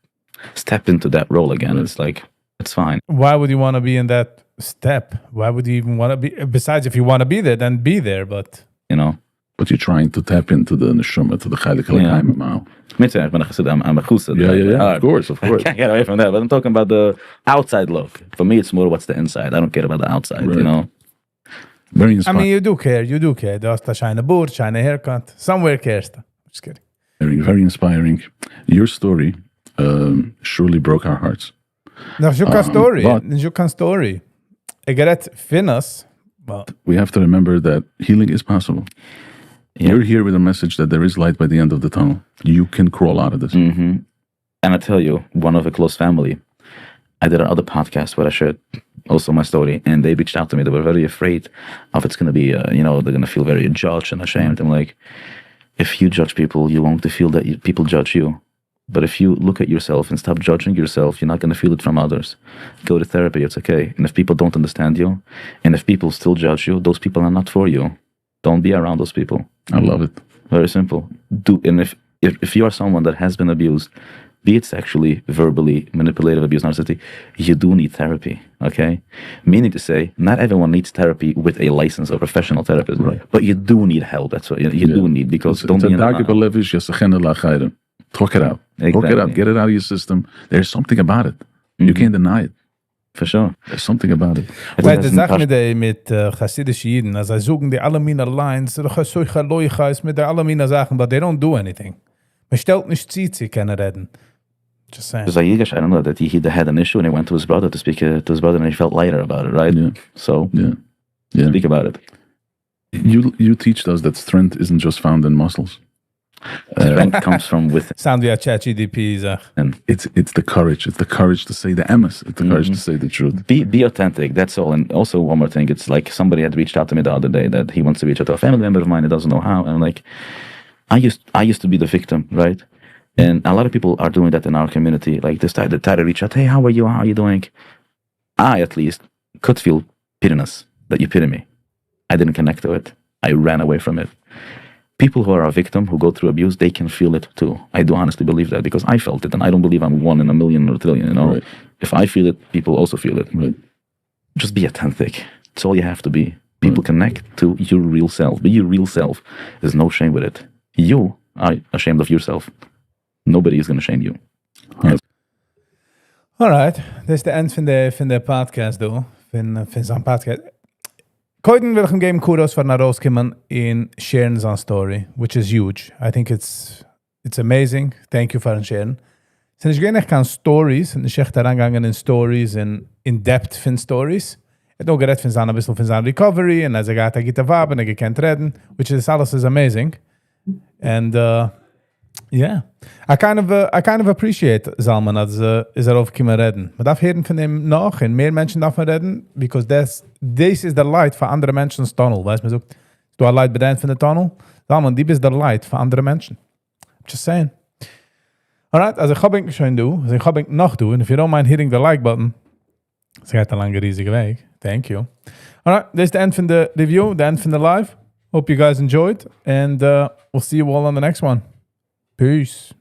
step into that role again. It's like, it's fine. Why would you want to be in that step? Why would you even want to be? Besides, if you want to be there, then be there, but... But you're trying to tap into the neshama, to the chaylik l'chaim now. I'm a chusad. Yeah, of course. I can't get away from that, but I'm talking about the outside look. For me, it's more what's the inside. I don't care about the outside, Very inspiring. I mean, you do care. Du hast a shine board, shine haircut. Somewhere cares. Just kidding. Very, very inspiring. Your story surely broke our hearts. Nou, zoek een story. Ik get finas. We have to remember that healing is possible. Yeah. You're here with a message that there is light by the end of the tunnel. You can crawl out of this. Mm-hmm. And I tell you, one of a close family, I did another podcast where I shared also my story, and they reached out to me. They were very afraid of it's going to be, they're going to feel very judged and ashamed. I'm like, if you judge people, you're going to feel that people judge you. But if you look at yourself and stop judging yourself, you're not going to feel it from others. Go to therapy, it's okay. And if people don't understand you, and if people still judge you, those people are not for you. Don't be around those people. I love it. Very simple. And if you are someone that has been abused, be it sexually, verbally, manipulative abuse, narcissistic, you do need therapy, okay? Meaning to say, not everyone needs therapy with a license or professional therapist, right. But you do need help. That's what you do need, because Talk it out. Exactly. Talk it out. Get it out of your system. There's something about it. Mm-hmm. You can't deny it. For sure. There's something about it. Weil die Sache mit Chassidische Jiden, also sie suchen die alle meine Lines, mit der alle meine Sachen, but they don't do anything. Man stellt nicht Zizi, können reden. Just saying. Because Yiddish, I don't know, that he had an issue and he went to his brother to speak to his brother, and he felt lighter about it, right? Yeah. So, yeah. Speak about it. You teach us that strength isn't just found in muscles. Strength comes from within. Sound wie ChatGDP, zeg. And it's the courage. It's the courage to say the emes. It's the courage to say the truth. Be authentic. That's all. And also one more thing. It's like somebody had reached out to me the other day that he wants to reach out to a family member of mine. He doesn't know how. And I'm like, I used to be the victim, right? And a lot of people are doing that in our community. Like they try to reach out. Hey, how are you? How are you doing? I, at least, could feel pitiness that you pity me. I didn't connect to it. I ran away from it. People who are a victim, who go through abuse, they can feel it too. I do honestly believe that, because I felt it, and I don't believe I'm 1 in a million or a trillion, Right. If I feel it, people also feel it. Right. Just be authentic. That's all you have to be. People connect to your real self. Be your real self. There's no shame with it. You are ashamed of yourself. Nobody is going to shame you. Right. All right. Dat is de end van de podcast, though. Van zo'n podcast. Koiden wil ik hem geven kudos voor naar rauskommen in sharing zo'n story, which is huge. I think it's amazing. Thank you for sharing. Sen ich gehen echt stories, und ich echt herangegangen in stories, in depth von stories. Het ook gered van zijn een bisschen van zijn recovery, en als hij gaat wapen, en hij kan reden, which is alles is amazing. And Yeah. I kind of appreciate Zalman als is erover kunnen redden. Maar dat heren van hem nog en meer mensen daarvan redden, because this is the light voor andere mensen's tunnel. Weißt du, man sagt, du hast light bedient van de tunnel. Zalman, die is the light voor andere mensen. Just saying. Alright, also ich habe schon do, also ich habe noch do, and if you don't mind hitting the like button, es geht een lange riesige Weg. Thank you. Alright, this is the end van de review, the end van de live. Hope you guys enjoyed, and we'll see you all on the next one. Peace.